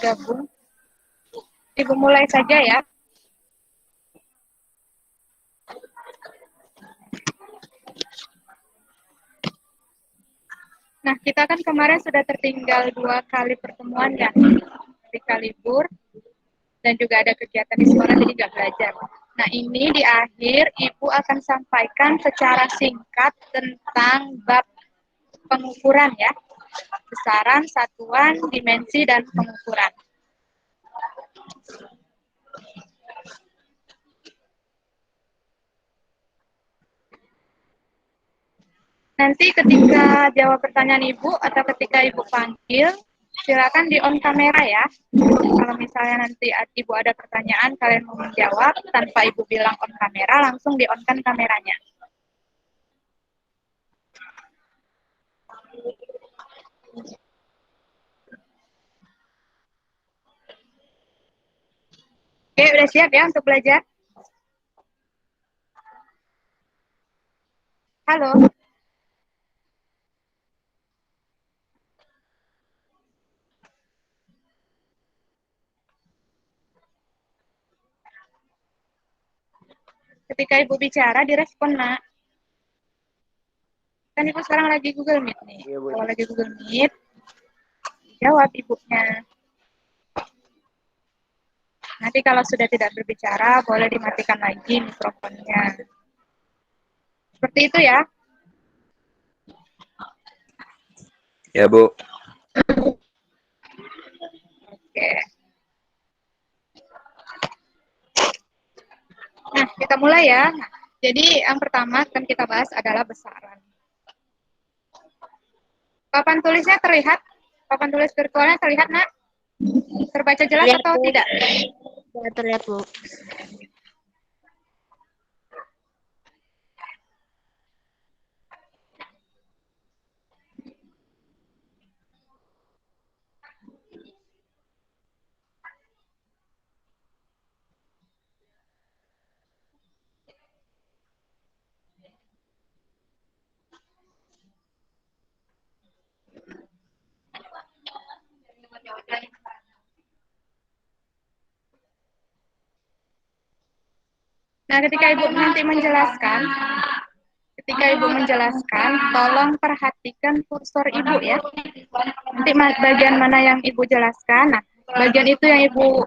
bergabung. Ibu mulai saja ya. Nah, kita kan kemarin sudah tertinggal 2 kali pertemuan ya, ketika libur, dan juga ada kegiatan di sekolah, jadi nggak belajar. Nah, ini di akhir, Ibu akan sampaikan secara singkat tentang bab pengukuran ya, besaran, satuan, dimensi, dan pengukuran. Nanti ketika jawab pertanyaan Ibu atau ketika Ibu panggil, silakan di on kamera ya. Kalau misalnya nanti Ibu ada pertanyaan, kalian mau menjawab tanpa Ibu bilang on kamera, langsung di on kan kameranya. Oke, udah siap ya untuk belajar? Halo. Ketika Ibu bicara, direspon, Nak. Kan Ibu sekarang lagi Google Meet nih. Iya, Bu. Kalau lagi Google Meet, jawab Ibunya. Nanti kalau sudah tidak berbicara, boleh dimatikan lagi mikrofonnya. Seperti itu ya. Ya, Bu. Oke. Nah, kita mulai ya. Nah, jadi yang pertama akan kita bahas adalah besaran. Papan tulisnya terlihat? Papan tulis virtualnya terlihat, Nak? Terbaca jelas Terlihat, atau Bu. tidak? Ya, terlihat, Bu. Nah, ketika Ibu nanti menjelaskan, tolong perhatikan kursor Ibu ya. Nanti bagian mana yang Ibu jelaskan, nah, bagian itu yang Ibu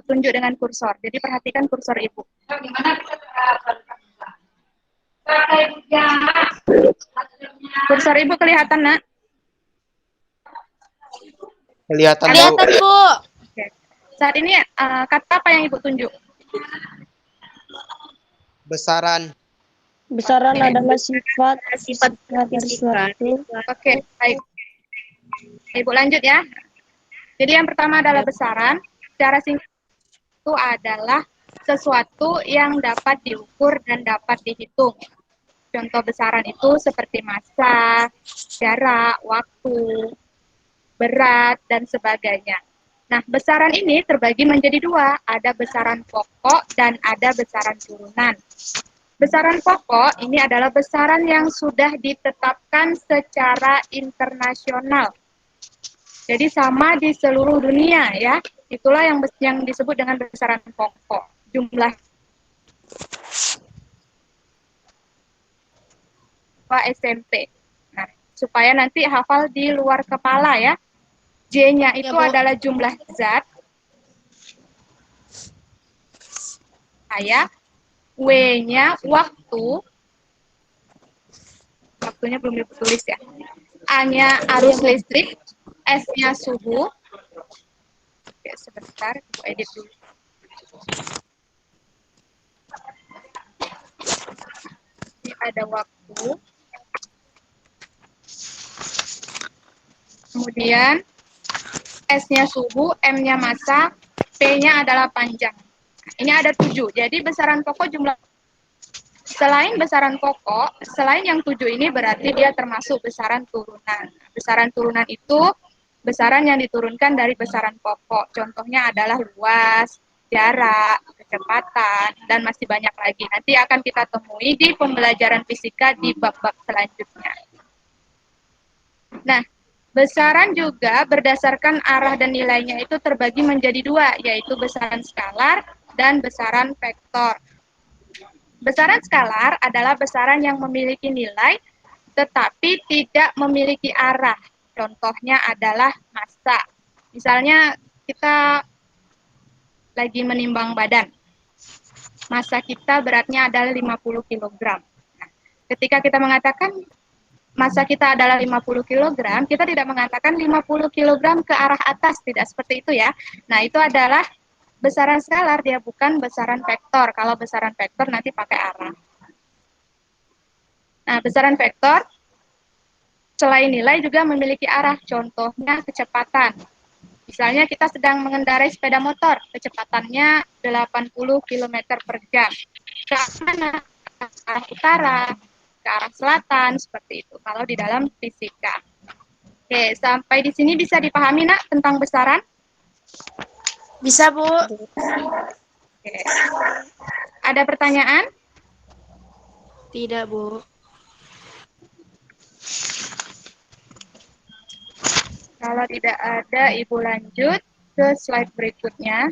tunjuk dengan kursor. Jadi perhatikan kursor Ibu. Kursor Ibu kelihatan, Nak? Kelihatan, Bu. Kelihatan, Bu. Oke. Saat ini kata apa yang Ibu tunjuk? Besaran. Besaran adalah sifat dari suatu. Oke, baik. Ibu lanjut ya. Jadi yang pertama adalah besaran. Secara singkat itu adalah sesuatu yang dapat diukur dan dapat dihitung. Contoh besaran itu seperti massa, jarak, waktu, berat, dan sebagainya. Nah, besaran ini terbagi menjadi 2. Ada besaran pokok dan ada besaran turunan. Besaran pokok ini adalah besaran yang sudah ditetapkan secara internasional. Jadi sama di seluruh dunia ya. Itulah yang disebut dengan besaran pokok. Jumlah SMP. Nah, supaya nanti hafal di luar kepala ya. J-nya itu adalah jumlah zat. W-nya waktu. Waktunya belum ditulis ya. A-nya arus listrik. S-nya suhu. Oke, sebentar, aku edit dulu. Ini ada waktu. Kemudian S-nya suhu, M-nya massa, P-nya adalah panjang. Ini ada 7. Jadi besaran pokok jumlah. Selain besaran pokok, selain yang 7 ini berarti dia termasuk besaran turunan. Besaran turunan itu besaran yang diturunkan dari besaran pokok. Contohnya adalah luas, jarak, kecepatan, dan masih banyak lagi. Nanti akan kita temui di pembelajaran fisika di bab-bab selanjutnya. Nah, Besaran juga berdasarkan arah dan nilainya itu terbagi menjadi dua, yaitu besaran skalar dan besaran vektor. Besaran skalar adalah besaran yang memiliki nilai tetapi tidak memiliki arah. Contohnya adalah massa. Misalnya kita lagi menimbang badan. Massa kita beratnya adalah 50 kg. Nah, ketika kita mengatakan massa kita adalah 50 kg, kita tidak mengatakan 50 kg ke arah atas, tidak seperti itu ya. Nah, itu adalah besaran skalar, dia bukan besaran vektor. Kalau besaran vektor nanti pakai arah. Nah, besaran vektor selain nilai juga memiliki arah, contohnya kecepatan. Misalnya kita sedang mengendarai sepeda motor, kecepatannya 80 km per jam. Ke mana? Ke arah utara, ke arah selatan, seperti itu. Kalau di dalam fisika. Oke, sampai di sini bisa dipahami, Nak, tentang besaran? Bisa, Bu. Oke. Ada pertanyaan? Tidak, Bu. Kalau tidak ada, Ibu lanjut ke slide berikutnya.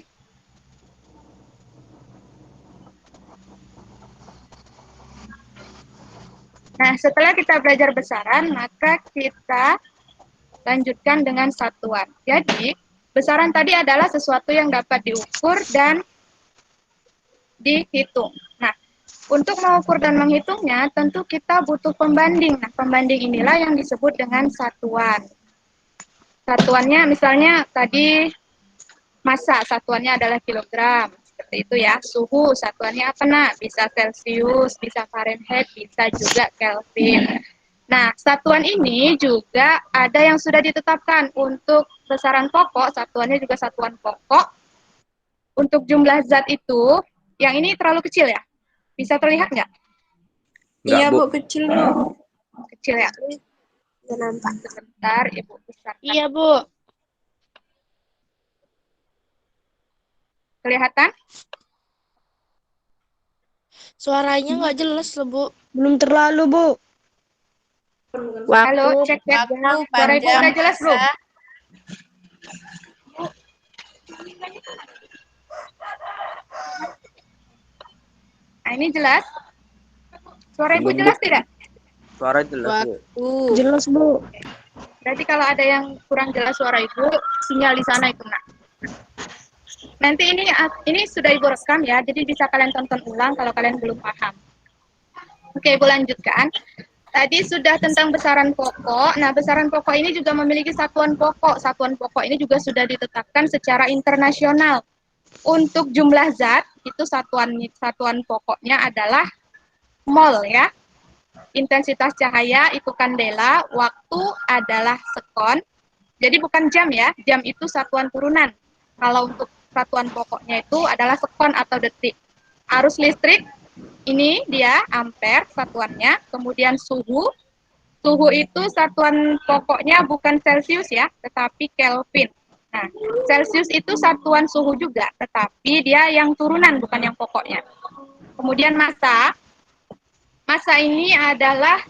Nah, setelah kita belajar besaran, maka kita lanjutkan dengan satuan. Jadi, besaran tadi adalah sesuatu yang dapat diukur dan dihitung. Nah, untuk mengukur dan menghitungnya, tentu kita butuh pembanding. Nah, pembanding inilah yang disebut dengan satuan. Satuannya misalnya tadi massa, satuannya adalah kilogram. Seperti itu ya. Suhu, satuannya apa, Nak? Bisa Celcius, bisa Fahrenheit, bisa juga Kelvin. Nah, satuan ini juga ada yang sudah ditetapkan. Untuk besaran pokok, satuannya juga satuan pokok. Untuk jumlah zat itu, yang ini terlalu kecil ya? Bisa terlihat nggak? Iya, Bu, kecil, Bu. Kecil ya? Nggak nampak. Sebentar, Ibu besarkan. Iya, Bu. Kelihatan? Suaranya nggak jelas, Bu. Belum terlalu, Bu. Halo, cek. Suara Ibu udah jelas belum? Nah, ini jelas? Suara Ibu jelas tidak? Suara jelas, Bu. Jelas, Bu. Berarti kalau ada yang kurang jelas suara Ibu, sinyal di sana itu, Nak. Nanti ini sudah Ibu rekam ya, jadi bisa kalian tonton ulang kalau kalian belum paham. Oke, Ibu lanjutkan. Tadi sudah tentang besaran pokok. Nah, besaran pokok ini juga memiliki satuan pokok. Satuan pokok ini juga sudah ditetapkan secara internasional. Untuk jumlah zat, itu satuan pokoknya adalah mol ya. Intensitas cahaya itu kandela, waktu adalah sekon. Jadi bukan jam ya, jam itu satuan turunan. Kalau untuk satuan pokoknya itu adalah sekon atau detik. Arus listrik, ini dia ampere satuannya. Kemudian suhu, suhu itu satuan pokoknya bukan Celcius ya, tetapi Kelvin. Nah, Celcius itu satuan suhu juga, tetapi dia yang turunan bukan yang pokoknya. Kemudian massa, massa ini adalah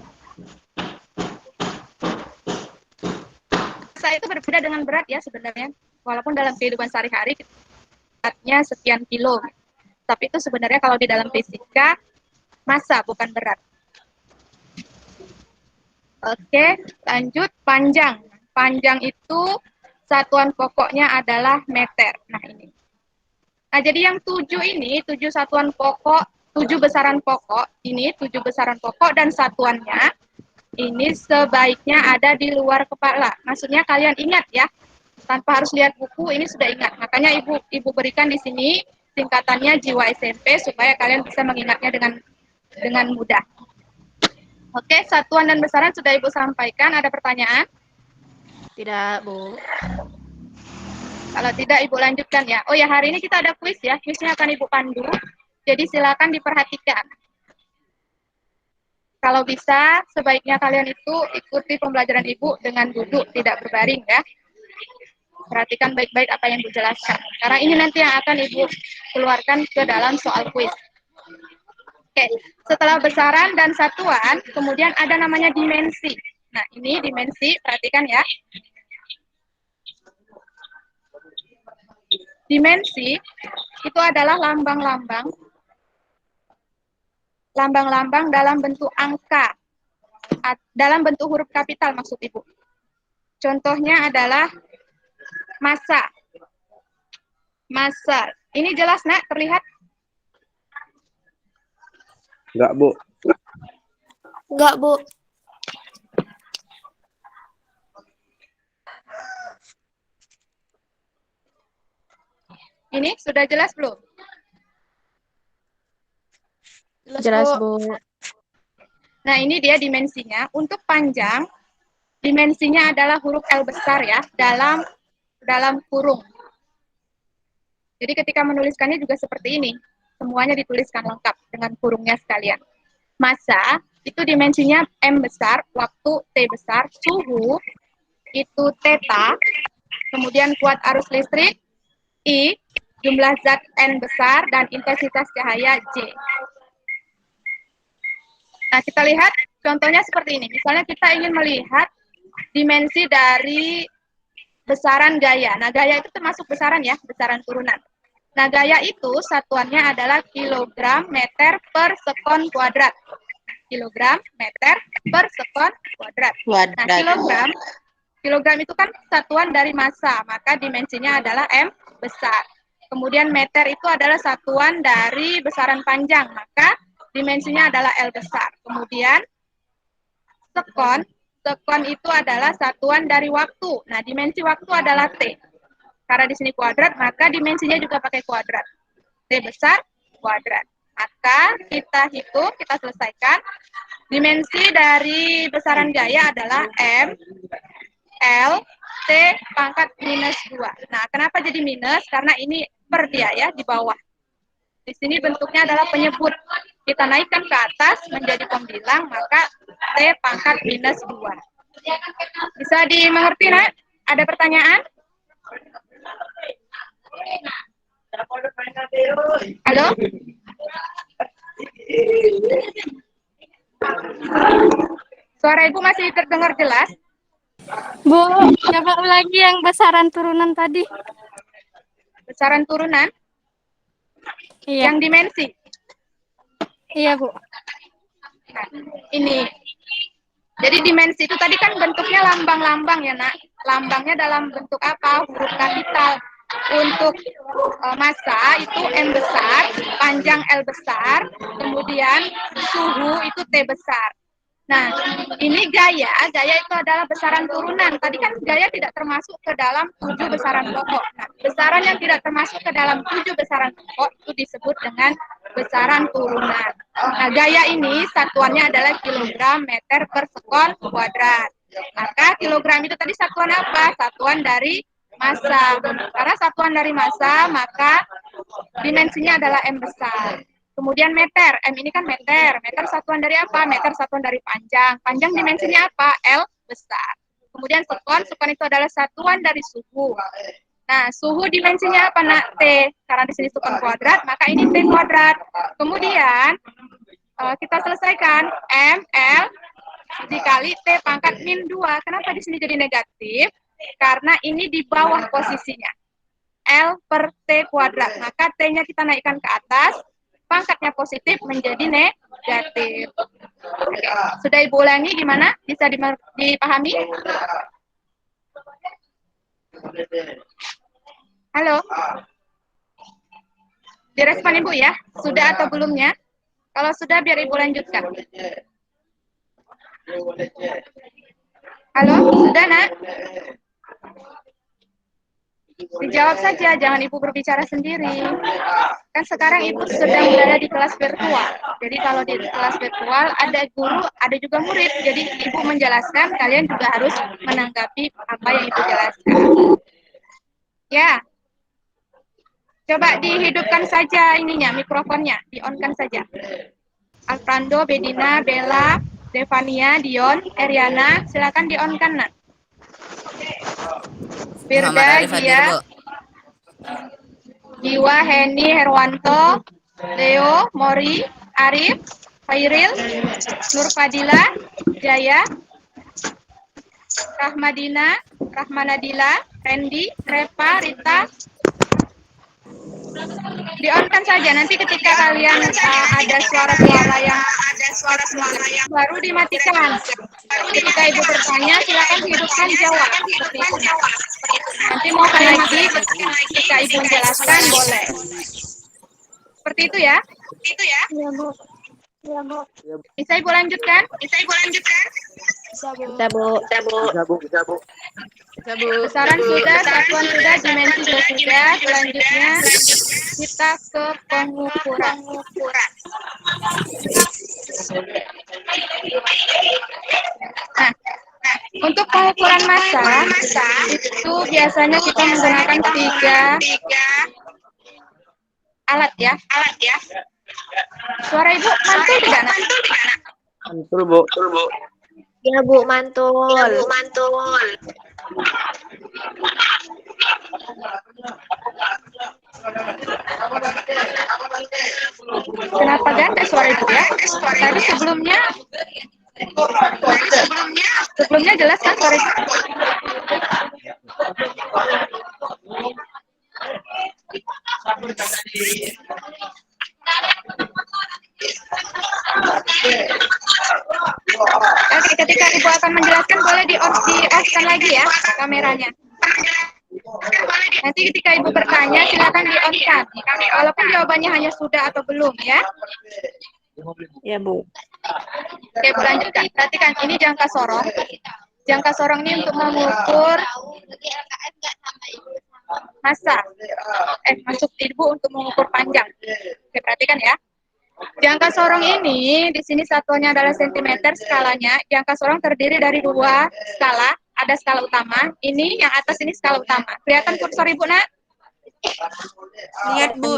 massa itu berbeda dengan berat ya sebenarnya. Walaupun dalam kehidupan sehari-hari beratnya sekian kilo. Tapi itu sebenarnya kalau di dalam fisika massa bukan berat. Oke, lanjut panjang. Panjang itu satuan pokoknya adalah meter. Nah, ini. Nah, jadi yang 7 ini, 7 satuan pokok, 7 besaran pokok, ini 7 besaran pokok dan satuannya ini sebaiknya ada di luar kepala. Maksudnya kalian ingat ya, tanpa harus lihat buku, ini sudah ingat. Makanya Ibu berikan di sini singkatannya jiwa SMP supaya kalian bisa mengingatnya dengan mudah. Oke, satuan dan besaran sudah Ibu sampaikan. Ada pertanyaan? Tidak, Bu. Kalau tidak, Ibu lanjutkan ya. Oh ya, hari ini kita ada kuis ya. Kuisnya akan Ibu pandu. Jadi silakan diperhatikan. Kalau bisa, sebaiknya kalian itu ikuti pembelajaran Ibu dengan duduk, tidak berbaring ya. Perhatikan baik-baik apa yang Ibu jelaskan. Karena ini nanti yang akan Ibu keluarkan ke dalam soal kuis. Oke, setelah besaran dan satuan, kemudian ada namanya dimensi. Nah, ini dimensi, perhatikan ya. Dimensi itu adalah lambang-lambang dalam bentuk angka, dalam bentuk huruf kapital maksud Ibu. Contohnya adalah massa. Massa. Ini jelas, Nak? Terlihat? Enggak, Bu. Enggak, Bu. Ini sudah jelas belum? Jelas, Bu. Nah, ini dia dimensinya. Untuk panjang, dimensinya adalah huruf L besar ya, dalam kurung. Jadi ketika menuliskannya juga seperti ini. Semuanya dituliskan lengkap dengan kurungnya sekalian. Massa, itu dimensinya M besar, waktu T besar, suhu, itu theta, kemudian kuat arus listrik, I, jumlah zat N besar, dan intensitas cahaya J. Nah, kita lihat contohnya seperti ini. Misalnya kita ingin melihat dimensi dari besaran gaya. Nah, gaya itu termasuk besaran ya, besaran turunan. Nah, gaya itu satuannya adalah kilogram meter per sekon kuadrat. Kilogram meter per sekon kuadrat. Nah, kilogram itu kan satuan dari massa, maka dimensinya adalah M besar. Kemudian meter itu adalah satuan dari besaran panjang, maka dimensinya adalah L besar. Kemudian sekon itu adalah satuan dari waktu. Nah, dimensi waktu adalah T. Karena di sini kuadrat, maka dimensinya juga pakai kuadrat. T besar, kuadrat. Maka kita hitung, kita selesaikan. Dimensi dari besaran gaya adalah M, L, T pangkat minus 2. Nah, kenapa jadi minus? Karena ini per dia ya, di bawah. Di sini bentuknya adalah penyebut. Kita naikkan ke atas menjadi pembilang, maka T pangkat minus 2. Bisa dimengerti, Nak? Ada pertanyaan? Halo? Suara Ibu masih terdengar jelas? Bu, coba lagi yang besaran turunan tadi. Besaran turunan? Iya. Yang dimensi? Iya, Bu. Nah, ini. Jadi dimensi itu tadi kan bentuknya lambang-lambang ya, Nak. Lambangnya dalam bentuk apa? Huruf kapital. Untuk massa itu M besar, panjang L besar, kemudian suhu itu T besar. Nah, ini gaya itu adalah besaran turunan. Tadi kan gaya tidak termasuk ke dalam 7 besaran pokok. Nah, besaran yang tidak termasuk ke dalam 7 besaran pokok itu disebut dengan besaran turunan. Nah, gaya ini satuannya adalah kilogram meter per sekon kuadrat. Maka kilogram itu tadi satuan apa? Satuan dari massa. Karena satuan dari massa, maka dimensinya adalah M besar. Kemudian meter, M ini kan meter. Meter satuan dari apa? Meter satuan dari panjang. Panjang dimensinya apa? L besar. Kemudian sekon itu adalah satuan dari suhu. Nah, suhu dimensinya apa, Nak? T. Karena di sini sekon kuadrat, maka ini T kuadrat. Kemudian kita selesaikan M, L dikali T pangkat min 2. Kenapa di sini jadi negatif? Karena ini di bawah posisinya. L per T kuadrat. Maka T-nya kita naikkan ke atas, pangkatnya positif menjadi negatif. Oke. Sudah Ibu ulangi gimana? Bisa dipahami? Halo? Direspon Ibu ya? Sudah atau belumnya? Kalau sudah biar Ibu lanjutkan. Halo? Sudah, Nak? Dijawab saja, jangan Ibu berbicara sendiri. Kan sekarang Ibu sedang berada di kelas virtual. Jadi kalau di kelas virtual ada guru, ada juga murid. Jadi Ibu menjelaskan, kalian juga harus menanggapi apa yang Ibu jelaskan. Ya. Coba dihidupkan saja ininya, mikrofonnya. Di-on-kan saja. Alfrando, Bedina, Bella, Devania, Dion, Eriana, silakan di-on-kan, Nak. Firda, Gia, Jiwa, Heni, Herwanto, Leo, Mori, Arif, Khairil, Nur Fadila, Jaya, Rahmadina, Rahmanadila, Randy, Repa, Rita. Di-on-kan saja, nanti ketika kalian ada suara-suara yang baru dimatikan. Ketika Ibu bertanya, silakan hidupkan jawab. Seperti itu. Nanti mau lagi ketika Ibu menjelaskan, boleh. Seperti itu ya? Iya, Bu. Iya, Bu. Bisa Ibu lanjutkan? Bisa, Bu. Besaran sudah, satuan sudah, dimensi juga sudah. Selanjutnya kita ke pengukuran. Nah, untuk pengukuran massa itu biasanya kita menggunakan 3 alat ya. Suara Ibu mantul tidak, Nak? Mantul, Bu. Iya, Bu, mantul. Kenapa ganda suara Ibu ya? Tadi sebelumnya jelas kan suara Ibu? Oke, ketika Ibu akan menjelaskan boleh di-off-kan lagi ya kameranya. Nanti ketika Ibu bertanya silakan di-on-kan. Walaupun jawabannya hanya sudah atau belum ya. Iya, Bu. Oke, Bu lanjutkan. Perhatikan, ini jangka sorong. Jangka sorong ini untuk mengukur massa. Maksud Ibu untuk mengukur panjang. Oke, perhatikan ya. Jangka sorong ini, di sini satuannya adalah sentimeter skalanya. Jangka sorong terdiri dari 2 skala. Ada skala utama. Ini yang atas ini skala utama. Kelihatan kursor Ibu, Nak? Lihat, Bu.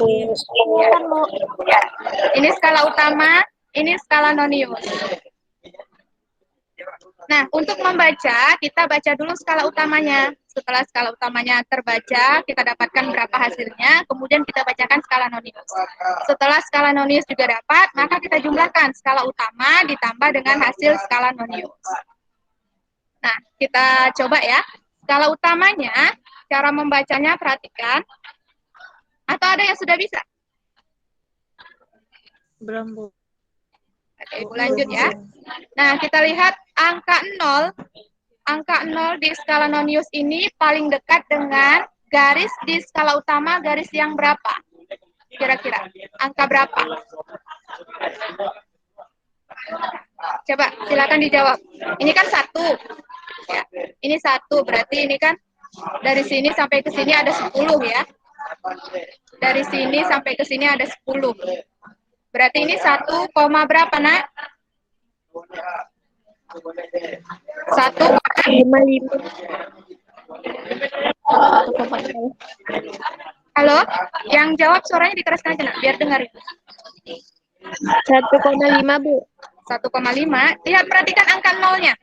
Ya. Ini skala utama, ini skala nonius. Nah, untuk membaca, kita baca dulu skala utamanya. Setelah skala utamanya terbaca, kita dapatkan berapa hasilnya, kemudian kita bacakan skala nonius. Setelah skala nonius juga dapat, maka kita jumlahkan skala utama ditambah dengan hasil skala nonius. Nah, kita coba ya. Skala utamanya, cara membacanya perhatikan. Atau ada yang sudah bisa? Belum, Bu. Oke, Ibu lanjut ya. Nah, kita lihat angka 0. Angka 0 di skala nonius ini paling dekat dengan garis di skala utama, garis yang berapa? Kira-kira, angka berapa? Coba, silakan dijawab. Ini kan 1. Ya, ini 1, berarti ini kan dari sini sampai ke sini ada 10 ya. Dari sini sampai ke sini ada 10. Berarti ini 1, berapa, Nak? 1,5. Halo? Yang jawab suaranya dikeraskan aja, Nak, biar dengar. 1,5, Bu. 1,5. Lihat, perhatikan angka nolnya.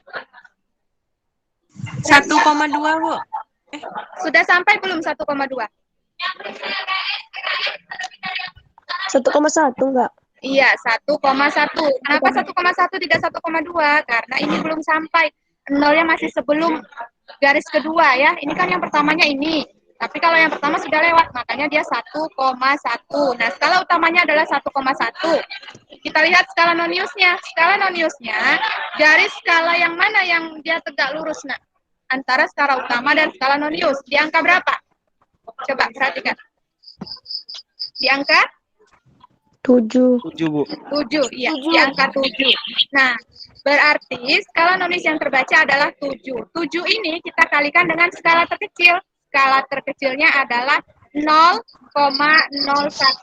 1,2, Bu. Sudah sampai belum 1,2? 1,1 enggak? Iya, 1,1. Kenapa 1,1 tidak 1,2? Karena ini belum sampai. Nolnya masih sebelum garis kedua ya. Ini kan yang pertamanya ini. Tapi kalau yang pertama sudah lewat, makanya dia 1,1. Nah, skala utamanya adalah 1,1. Kita lihat skala noniusnya. Skala noniusnya, garis skala yang mana yang dia tegak lurus, Nak? Antara skala utama dan skala nonius. Di angka berapa? Coba perhatikan. Di angka? 7. 7, Bu. 7, iya. Di angka 7. Nah, berarti skala nonius yang terbaca adalah 7. 7 ini kita kalikan dengan skala terkecil. Skala terkecilnya adalah 0,01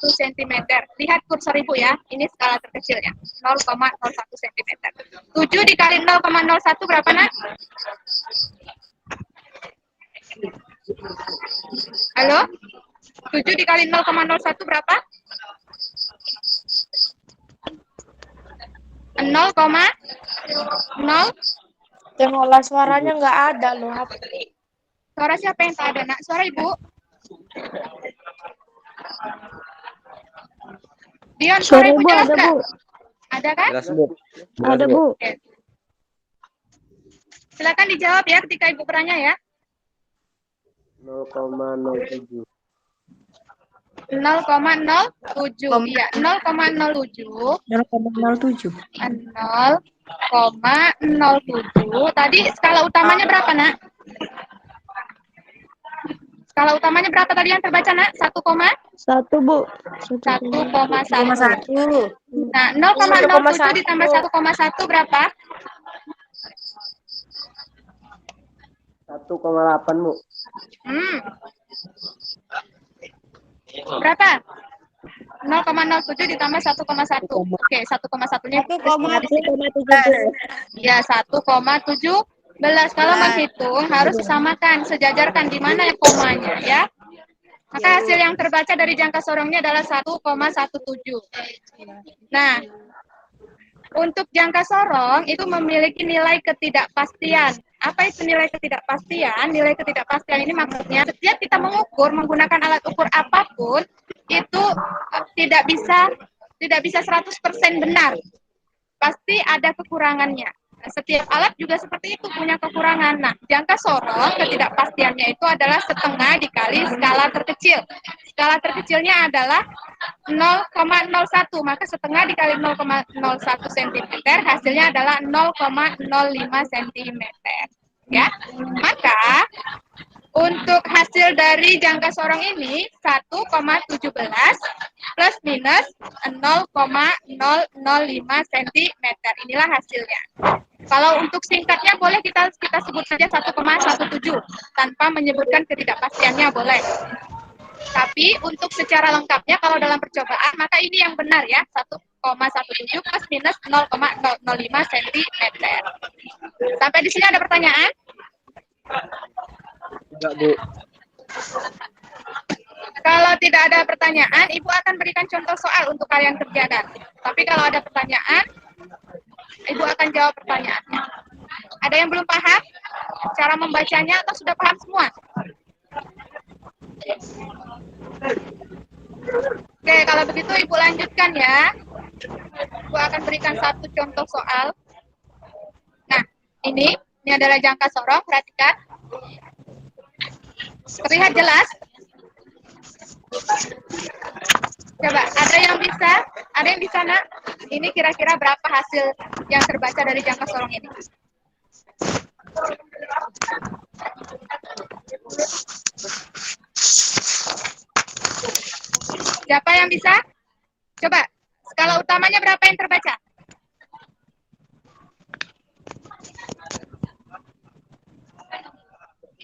cm. Lihat kursor Ibu ya, ini skala terkecilnya, 0,01 cm. 7 dikali 0,01 berapa, Nak? Halo? 7 dikali 0,01 berapa? 0,0. Yang olah suaranya nggak ada loh. Suara siapa yang tak ada, Nak? Suara Ibu? Dion, suara Ibu jelas nggak? Ada kan? Jelas, Bu. Ada, Bu. Oke. Silakan dijawab ya ketika Ibu bertanya ya. 0,07. 0,07. Iya, 0,07. 0,07. 0,07. Tadi skala utamanya berapa, Nak? Skala utamanya berapa tadi yang terbaca, Nak? 1, Bu. 1,1. Nah, 0,07 ditambah 1,1 berapa? 1,8, Bu. Berapa? 0,07 ditambah 1,1. Oke, 1,1-nya 1,17. ya 1,17. Kalau menghitung harus disamakan, sejajarkan di mana komanya ya. Maka hasil yang terbaca dari jangka sorongnya adalah 1,17. Nah, untuk jangka sorong itu memiliki nilai ketidakpastian. Apa itu nilai ketidakpastian? Nilai ketidakpastian ini maksudnya setiap kita mengukur menggunakan alat ukur apapun itu tidak bisa 100% benar. Pasti ada kekurangannya. Setiap alat juga seperti itu punya kekurangan. Nah, jangka sorong ketidakpastiannya itu adalah setengah dikali skala terkecil. Skala terkecilnya adalah 0,01, maka setengah dikali 0,01 cm hasilnya adalah 0,05 cm. Ya, maka untuk hasil dari jangka sorong ini 1,17 plus minus 0,005 cm. Inilah hasilnya. Kalau untuk singkatnya boleh kita sebut saja 1,17 tanpa menyebutkan ketidakpastiannya boleh. Tapi untuk secara lengkapnya kalau dalam percobaan maka ini yang benar ya, 1,17 plus minus 0,005 cm. Sampai di sini ada pertanyaan? Enggak, Bu. Kalau tidak ada pertanyaan, Ibu akan berikan contoh soal untuk kalian kerjakan. Tapi kalau ada pertanyaan, Ibu akan jawab pertanyaannya. Ada yang belum paham cara membacanya atau sudah paham semua? Oke, kalau begitu Ibu lanjutkan ya. Ibu akan berikan satu contoh soal. Nah, ini adalah jangka sorong, perhatikan. Terlihat jelas? Coba, ada yang bisa? Ada yang bisa, Nak? Ini kira-kira berapa hasil yang terbaca dari jangka sorong ini? Siapa yang bisa? Coba, skala utamanya berapa yang terbaca?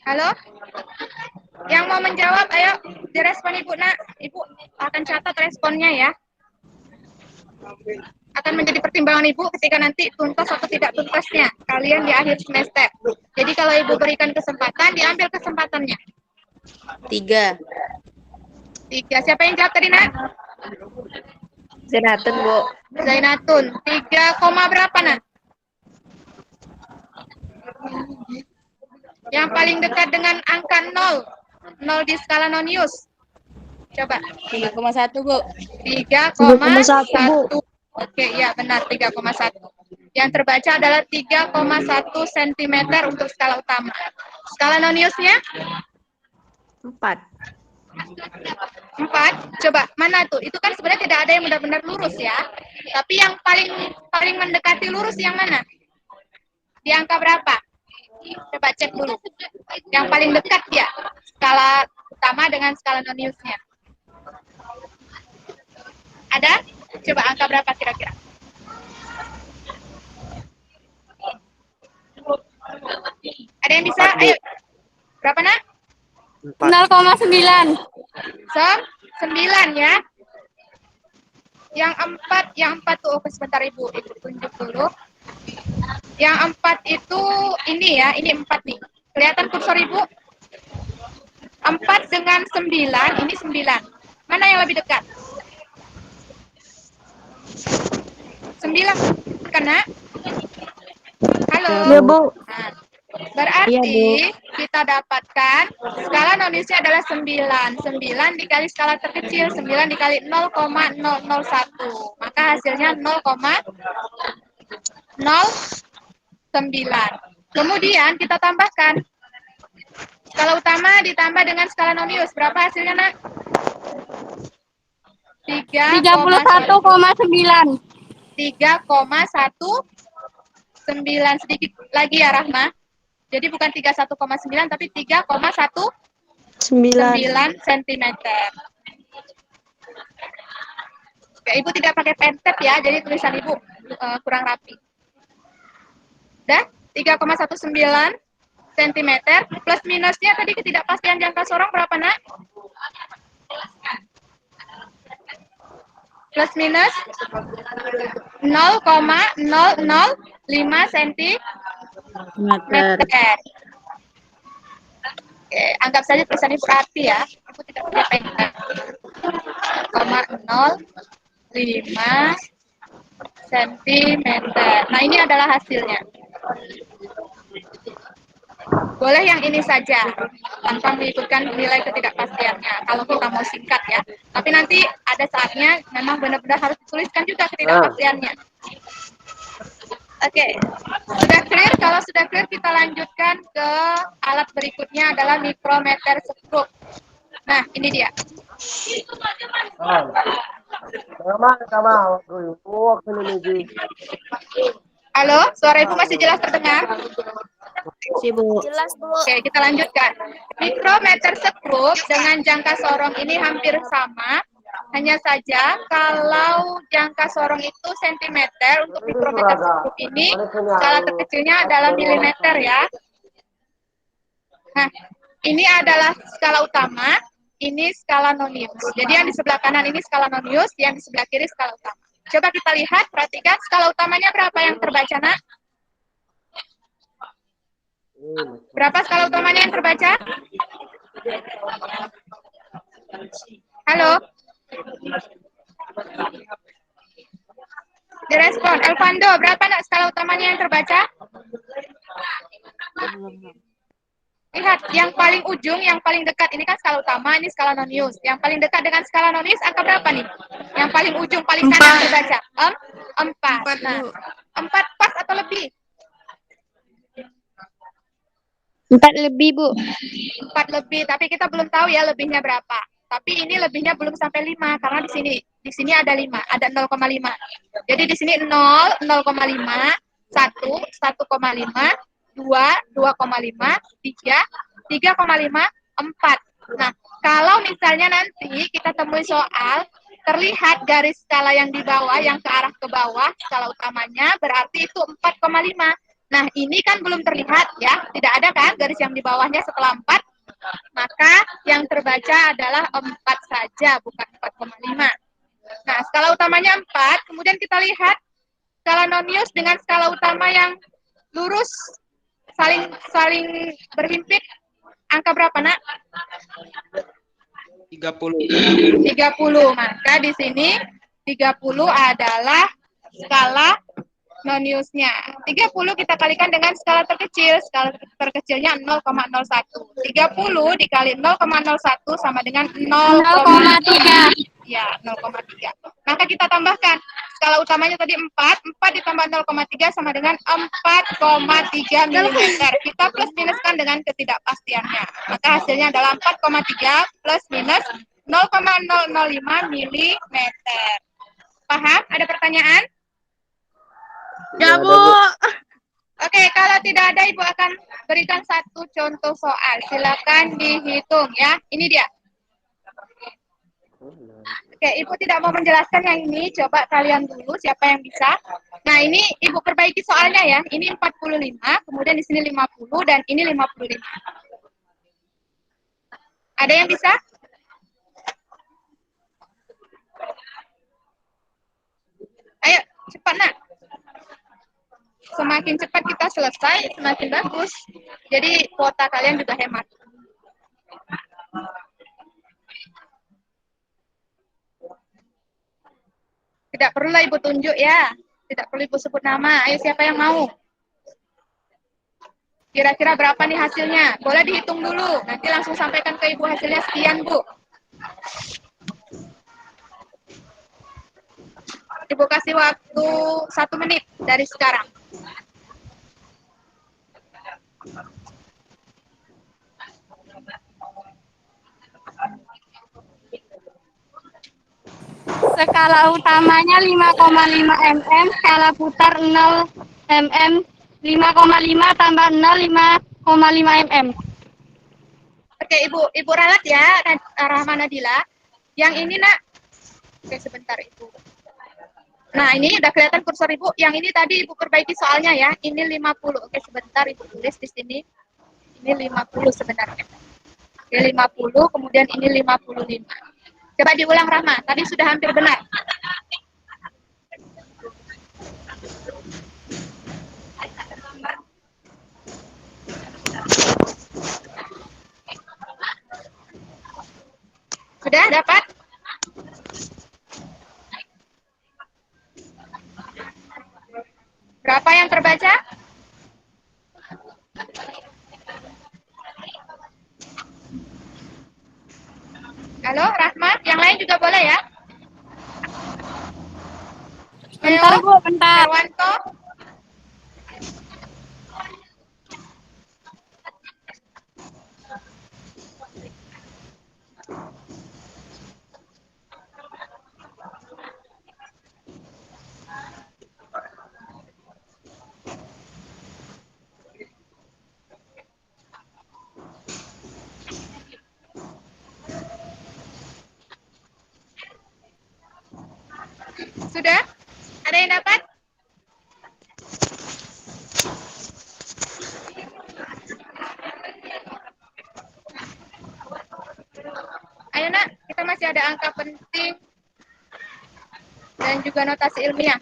Halo? Yang mau menjawab, ayo direspon Ibu, Nak. Ibu akan catat responnya ya. Akan menjadi pertimbangan Ibu ketika nanti tuntas atau tidak tuntasnya kalian di akhir semester. Jadi kalau Ibu berikan kesempatan, diambil kesempatannya. 3. Siapa yang jawab tadi, Nak? Zainatun, Bu. Zainatun. 3, berapa, Nak? Yang paling dekat dengan angka 0. 0 di skala nonius. Coba. 3,1, Bu. 3,1. Oke, ya benar 3,1. Yang terbaca adalah 3,1 cm untuk skala utama. Skala noniusnya? 4. 4. Coba, mana tuh? Itu kan sebenarnya tidak ada yang benar-benar lurus ya. Tapi yang paling mendekati lurus yang mana? Di angka berapa? Coba cek dulu. Yang paling dekat ya, skala utama dengan skala noniusnya. Ada? Coba angka berapa kira-kira? Ada yang bisa? Ayo. Berapa, Nak? 0,9. 9 ya. Yang 4 tuh, oh, sebentar Ibu tunjuk dulu. Yang 4 itu ini ya, ini 4 nih. Kelihatan kursor Ibu? 4 dengan 9, ini 9. Mana yang lebih dekat? 9 kena? Halo? Ya, Bu. Nah, berarti Iya, Bu. kita dapatkan skala noniusnya adalah 9. 9 dikali skala terkecil, 9 dikali 0,001. Maka hasilnya 0,09. Kemudian kita tambahkan. Skala utama ditambah dengan skala nonius. Berapa hasilnya, Nak? 31,9. 3,19. Sedikit lagi ya, Rahma. Jadi bukan 31,9 tapi 3,19 cm. Oke, Ibu tidak pakai pentet ya, jadi tulisan Ibu kurang rapi. Udah? 3,19 cm plus minusnya tadi ketidakpastian jangka sorong berapa, Nak? Plus minus 0,005 cm. Oke, anggap saja tulisan Ibu rapi ya. Ibu tidak punya pentet. 0,05 cm. Nah, ini adalah hasilnya. Boleh yang ini saja, tanpa mengikutkan nilai ketidakpastiannya, kalau kita mau singkat ya. Tapi nanti ada saatnya memang benar-benar harus dituliskan juga ketidakpastiannya. Oke, sudah clear? Kalau sudah clear, kita lanjutkan ke alat berikutnya adalah mikrometer stroke. Nah, ini dia. Halo, suara Ibu masih jelas terdengar? Jelas, Bu. Oke, kita lanjutkan. Mikrometer stroke dengan jangka sorong ini hampir sama. Hanya saja kalau jangka sorong itu cm, untuk mikrometer stroke ini skala terkecilnya adalah milimeter ya. Nah, ini adalah skala utama, ini skala nonius. Jadi yang di sebelah kanan ini skala nonius, yang di sebelah kiri skala utama. Coba kita lihat, perhatikan skala utamanya berapa yang terbaca, Nak? Berapa skala utamanya yang terbaca? Halo? Direspon. Elvando, berapa, Nak, skala utamanya yang terbaca? Lihat, yang paling ujung, yang paling dekat. Ini kan skala utama, ini skala nonius. Yang paling dekat dengan skala nonius, angka berapa nih? Yang paling ujung, paling kanan terbaca. 4. Nah, 4 pas atau lebih? 4 lebih, Bu. 4 lebih, tapi kita belum tahu ya lebihnya berapa. Tapi ini lebihnya belum sampai 5, karena di sini ada 5, ada 0,5. Jadi di sini 0, 0,5, 1, 1,5, 2, 2,5, 3, 3,5, 4. Nah, kalau misalnya nanti kita temui soal, terlihat garis skala yang di bawah, yang ke arah ke bawah, skala utamanya, berarti itu 4,5. Nah, ini kan belum terlihat ya, tidak ada kan garis yang di bawahnya setelah 4, maka yang terbaca adalah 4 saja, bukan 4,5. Nah, skala utamanya 4, kemudian kita lihat skala nonius dengan skala utama yang lurus, saling berhimpit, angka berapa, Nak? 30. Maka di sini 30 adalah skala noniusnya. 30 kita kalikan dengan skala terkecil. Skala terkecilnya 0,01. 30 dikali 0,01 sama dengan 0,3. Ya, 0,3. Maka kita tambahkan. Skala utamanya tadi 4. 4 ditambah 0,3 sama dengan 4,3 mm. Kita plus minuskan dengan ketidakpastiannya. Maka hasilnya adalah 4,3 plus minus 0,005 mm. Paham? Ada pertanyaan? Ya, Bu. Oke, kalau tidak ada, Ibu akan berikan satu contoh soal. Silakan dihitung ya. Ini dia. Oke, Ibu tidak mau menjelaskan yang ini. Coba kalian dulu siapa yang bisa. Nah, ini Ibu perbaiki soalnya ya. Ini 45, kemudian di sini 50, dan ini 55. Ada yang bisa? Ayo, cepat, Nak. Semakin cepat kita selesai, semakin bagus. Jadi kuota kalian juga hemat. Tidak perlulah Ibu tunjuk ya. Tidak perlu Ibu sebut nama. Ayo, siapa yang mau? Kira-kira berapa nih hasilnya? Boleh dihitung dulu. Nanti langsung sampaikan ke Ibu hasilnya sekian, Bu. Ibu kasih waktu 1 menit dari sekarang. Skala utamanya 5,5 mm, skala putar 0 mm, 5,5 tambah 0, 5,5 mm. Oke, Ibu ralat ya, Rahma Nadila. Yang ini, Nak. Oke, sebentar, Ibu. Nah, ini udah kelihatan kursor Ibu. Yang ini tadi Ibu perbaiki soalnya ya. Ini 50. Oke, sebentar Ibu tulis di sini. Ini 50 sebenarnya. Oke, 50, kemudian ini 55. Coba diulang, Rahma. Tadi sudah hampir benar. Sudah dapat? Berapa yang terbaca? Halo, Rahma. Yang lain juga boleh ya? Bentar, Bu, bentar. Herwanto. Sudah? Ada yang dapat? Ayo, Nak. Kita masih ada angka penting dan juga notasi ilmiah.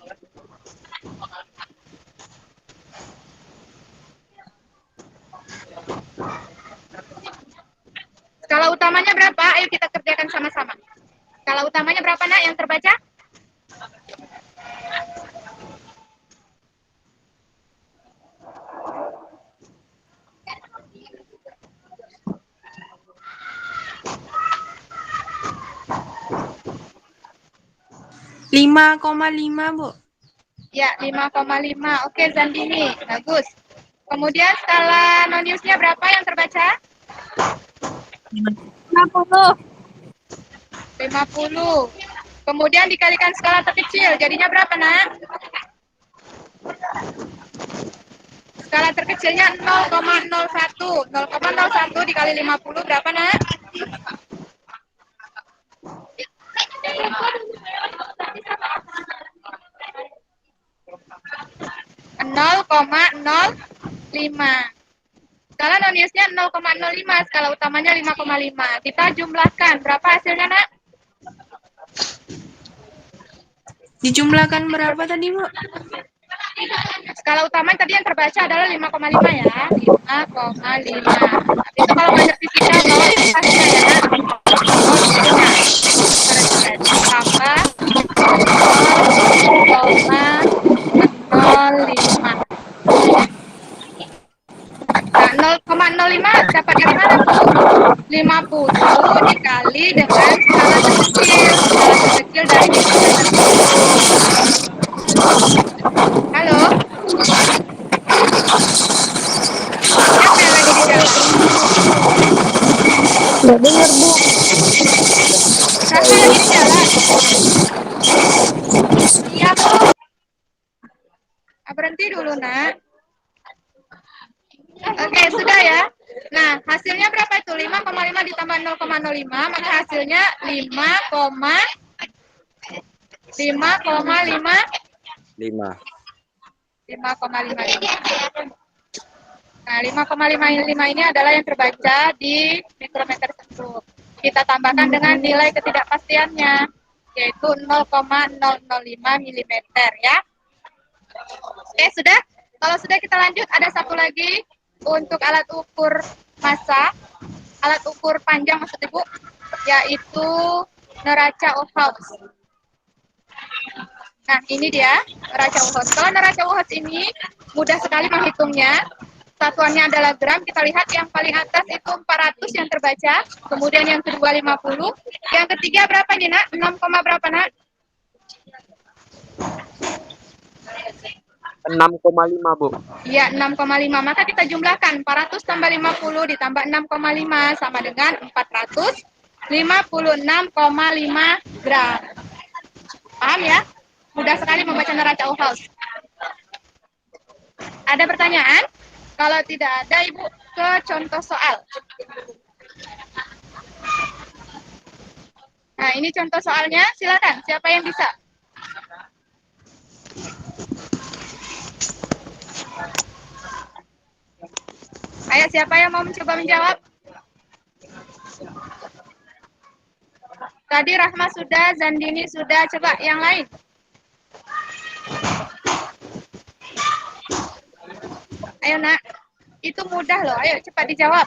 Skala utamanya berapa? Ayo kita kerjakan sama-sama. Skala utamanya berapa, Nak, yang terbaca? Lima koma lima, Bu. Ya, 5,5. Oke, Zandini. Bagus. Kemudian skala non-newsnya berapa yang terbaca? 50. 50. Kemudian dikalikan skala terkecil. Jadinya berapa, Nak? Skala terkecilnya 0,01. 0,01 dikali 50 berapa, Nak? 0,05. Skala non-newsnya 0,05, skala utamanya 5,5. Kita jumlahkan. Berapa hasilnya, Nak? Dijumlahkan berapa tadi, Bu? Skala utama tadi yang terbaca adalah 5,5 ya. 5,5. Tapi itu kalau belajar fisika bawa kertasnya ya, Nak. Oh, bukunya. Tambah 0,05. Nah, 0,05 dapat dari mana, Bu? 50 dikali dengan skala terkecil. Skala terkecil dari mikrometer. Halo? Siapa yang lagi di jalan? Nggak dengar, Bu. Siapa lagi di jalan? Iya, Bu. Berhenti dulu, Nak. Oke, sudah ya. Nah, hasilnya berapa itu? 5,5 ditambah 0,05, maka hasilnya 5,5. 5,55. Nah, 5,55 ini adalah yang terbaca di mikrometer sekup. Kita tambahkan dengan nilai ketidakpastiannya, yaitu 0,005 mm ya. Oke, sudah? Kalau sudah kita lanjut, ada satu lagi untuk alat ukur massa, alat ukur panjang maksud Ibu, yaitu neraca Ohaus. Nah, ini dia neraca Ohaus. Kalau neraca Ohaus ini mudah sekali menghitungnya. Satuannya adalah gram. Kita lihat yang paling atas itu 400 yang terbaca. Kemudian yang kedua 50. Yang ketiga berapa nih, Nak? 6, berapa, Nak? 6,5, Bu. Iya, 6,5. Maka kita jumlahkan 400 tambah 50 ditambah 6,5 sama dengan 456,5 gram. Paham ya? Mudah sekali membaca neraca Ohaus. Ada pertanyaan? Kalau tidak ada, Ibu ke contoh soal. Nah, ini contoh soalnya. Silakan, siapa yang bisa? Ayo, siapa yang mau mencoba menjawab? Tadi Rahma sudah, Zandini sudah. Coba yang lain. Ayo, Nak. Itu mudah loh. Ayo, cepat dijawab.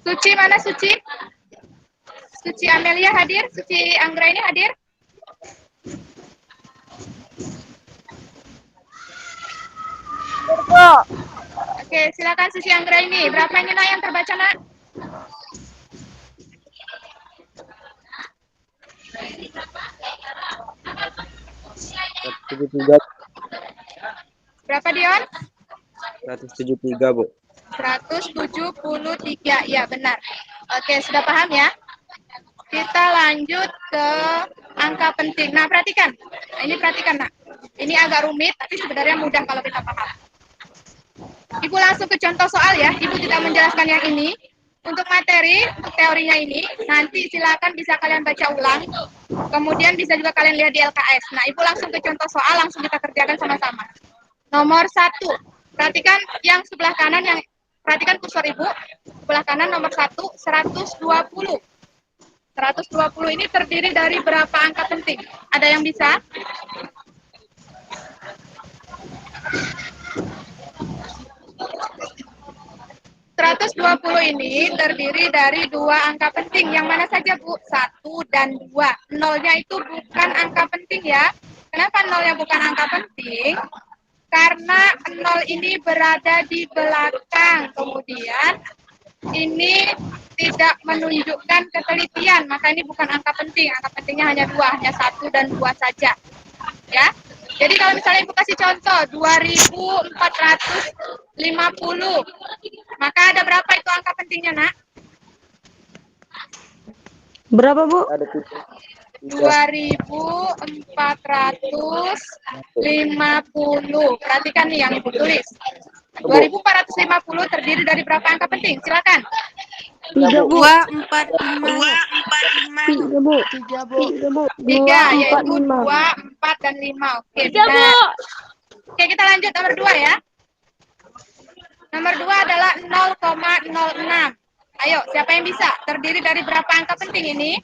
Suci, mana Suci? Suci Amelia hadir? Suci Anggra ini hadir? Oke, silakan Suci Anggra ini. Berapa ini, Nak, yang terbaca, Nak? Berapa, Dion? 173, Bu. 173, ya benar. Oke, sudah paham ya? Kita lanjut ke angka penting. Nah, perhatikan. Nah, ini perhatikan, Nak. Ini agak rumit, tapi sebenarnya mudah kalau kita paham. Ibu langsung ke contoh soal ya. Ibu tidak menjelaskan yang ini. Untuk materi, untuk teorinya ini, nanti silakan bisa kalian baca ulang. Kemudian bisa juga kalian lihat di LKS. Nah, Ibu langsung ke contoh soal, langsung kita kerjakan sama-sama. Nomor 1. Perhatikan yang sebelah kanan, perhatikan kursor Ibu. Sebelah kanan nomor 1, 120. 120 ini terdiri dari berapa angka penting? Ada yang bisa? Seratus 120 ini terdiri dari dua angka penting. Yang mana saja, Bu? 1 dan 2. Nolnya itu bukan angka penting ya. Kenapa nolnya bukan angka penting? Karena nol ini berada di belakang. Kemudian ini tidak menunjukkan ketelitian. Maka ini bukan angka penting. Angka pentingnya hanya 2. Hanya 1 dan 2 saja. Ya. Jadi kalau misalnya Ibu kasih contoh 2450, maka ada berapa itu angka pentingnya, Nak? Berapa, Bu? Ada 2450. Perhatikan nih yang Ibu tulis. 2450 terdiri dari berapa angka penting? Silakan. 3, Bu. 2, 4, 5. 3, Bu. 3, Bu. 3, 2, 4, yaitu 5. 2, 4, dan 5. Oke, 3, Bu. Oke, kita lanjut nomor 2 ya. Nomor 2 adalah 0,06. Ayo, siapa yang bisa? Terdiri dari berapa angka penting ini?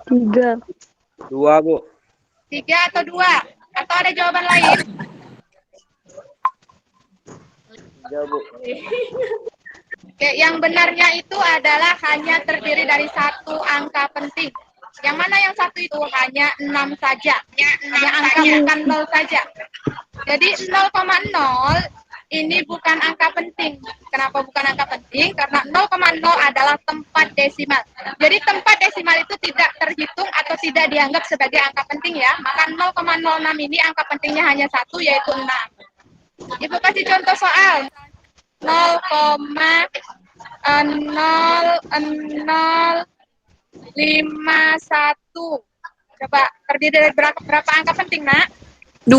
3. 2, Bu. 3 atau 2? Atau ada jawaban lain? 3, Bu. Oke, yang benarnya itu adalah hanya terdiri dari satu angka penting. Yang mana yang satu itu hanya 6 saja. Hanya angka bukan 0 saja. Jadi 0,0 ini bukan angka penting. Kenapa bukan angka penting? Karena 0,0 adalah tempat desimal. Jadi tempat desimal itu tidak terhitung atau tidak dianggap sebagai angka penting ya. Maka 0,06 ini angka pentingnya hanya 1, yaitu 6. Ibu kasih contoh soal. 0,0051. Coba terdiri dari berapa angka penting, Nak? 2.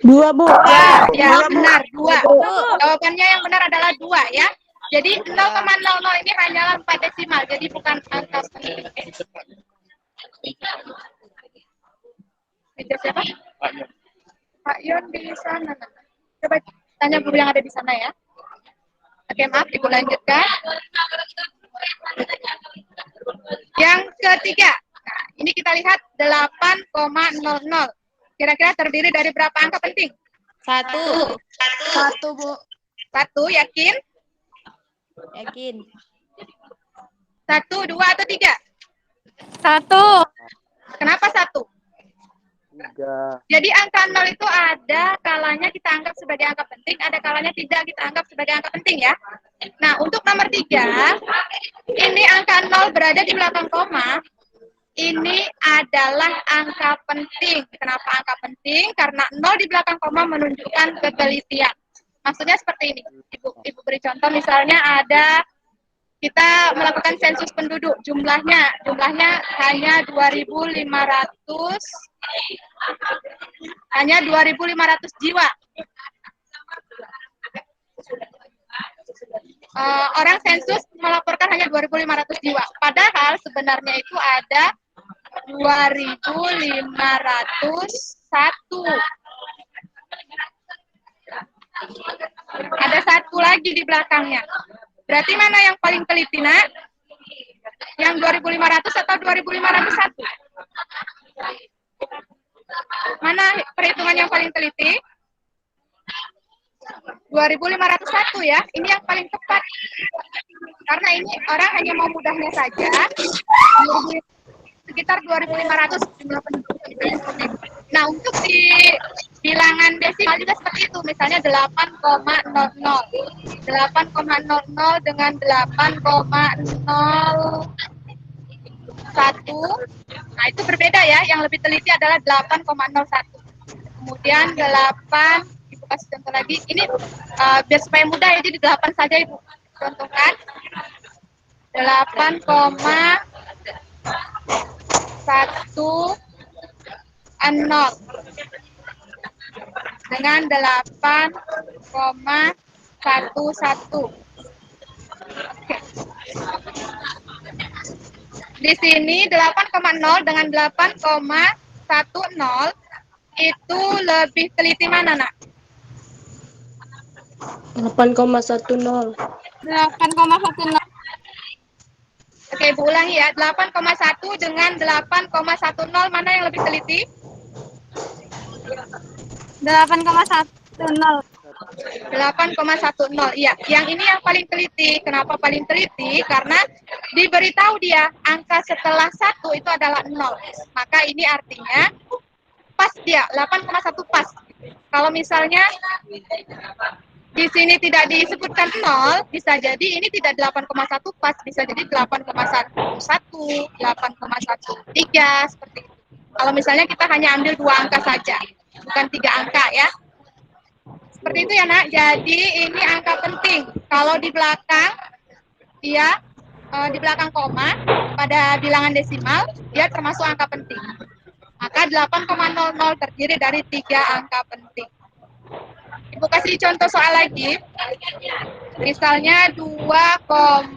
2, Bu. Ya, benar, 2. Jawabannya yang benar adalah 2 ya. Jadi 0,00 ini hanyalah 4 desimal, jadi bukan angka penting. Itu siapa? Pak Yon di sana. Coba tanya guru yang ada di sana ya. Oke, maaf, Ibu lanjutkan. Yang ketiga. Nah, ini kita lihat 8,00. Kira-kira terdiri dari berapa angka penting? 1. 1, Bu. 1, yakin? Yakin. 1, 2, atau 3? 1. Kenapa 1? 3. Jadi angka 0 itu ada kalanya kita anggap sebagai angka penting, ada kalanya tidak kita anggap sebagai angka penting ya. Nah, untuk nomor 3, ini angka 0 berada di belakang koma. ini adalah angka penting. Kenapa angka penting? Karena 0 di belakang koma menunjukkan ketelitian. Maksudnya seperti ini. Ibu beri contoh, misalnya ada kita melakukan sensus penduduk, jumlahnya hanya 2.500 jiwa. Orang sensus melaporkan hanya 2.500 jiwa. Padahal sebenarnya itu ada 2.501. Ada satu lagi di belakangnya. Berarti mana yang paling teliti, Nak? Yang 2.500 atau 2.501? Mana perhitungan yang paling teliti? 2.501 ya. Ini yang paling tepat. Karena ini orang hanya mau mudahnya saja. Sekitar 2.500 jumlah penduduk. Nah, untuk di bilangan desimal juga seperti itu. Misalnya 8,00. 8,00 dengan 8,01. Nah, itu berbeda ya. Yang lebih teliti adalah 8,01. Kemudian 8, Ibu kasih contoh lagi. Ini biar supaya mudah ya, jadi 8 saja Ibu contohkan. 8,10 dengan 8,11. Oke. Di sini 8,0 dengan 8,10 itu lebih teliti mana, Nak? 8,10. 8,10. Oke, Ibu ulangi ya. 8,1 dengan 8,10 mana yang lebih teliti? 8,10. 8,10. Iya, yang ini yang paling teliti. Kenapa paling teliti? Karena diberitahu dia angka setelah 1 itu adalah 0. Maka ini artinya pas dia, 8,1 pas. Kalau misalnya di sini tidak disebutkan 0, bisa jadi ini tidak 8,1 pas, bisa jadi 8,11, 8,13 seperti itu. Kalau misalnya kita hanya ambil 2 angka saja, bukan 3 angka ya. Seperti itu ya, Nak. Jadi ini angka penting. Kalau di belakang dia di belakang koma pada bilangan desimal, dia termasuk angka penting. Maka 8,00 terdiri dari 3 angka penting. Ibu kasih contoh soal lagi. Misalnya 2,500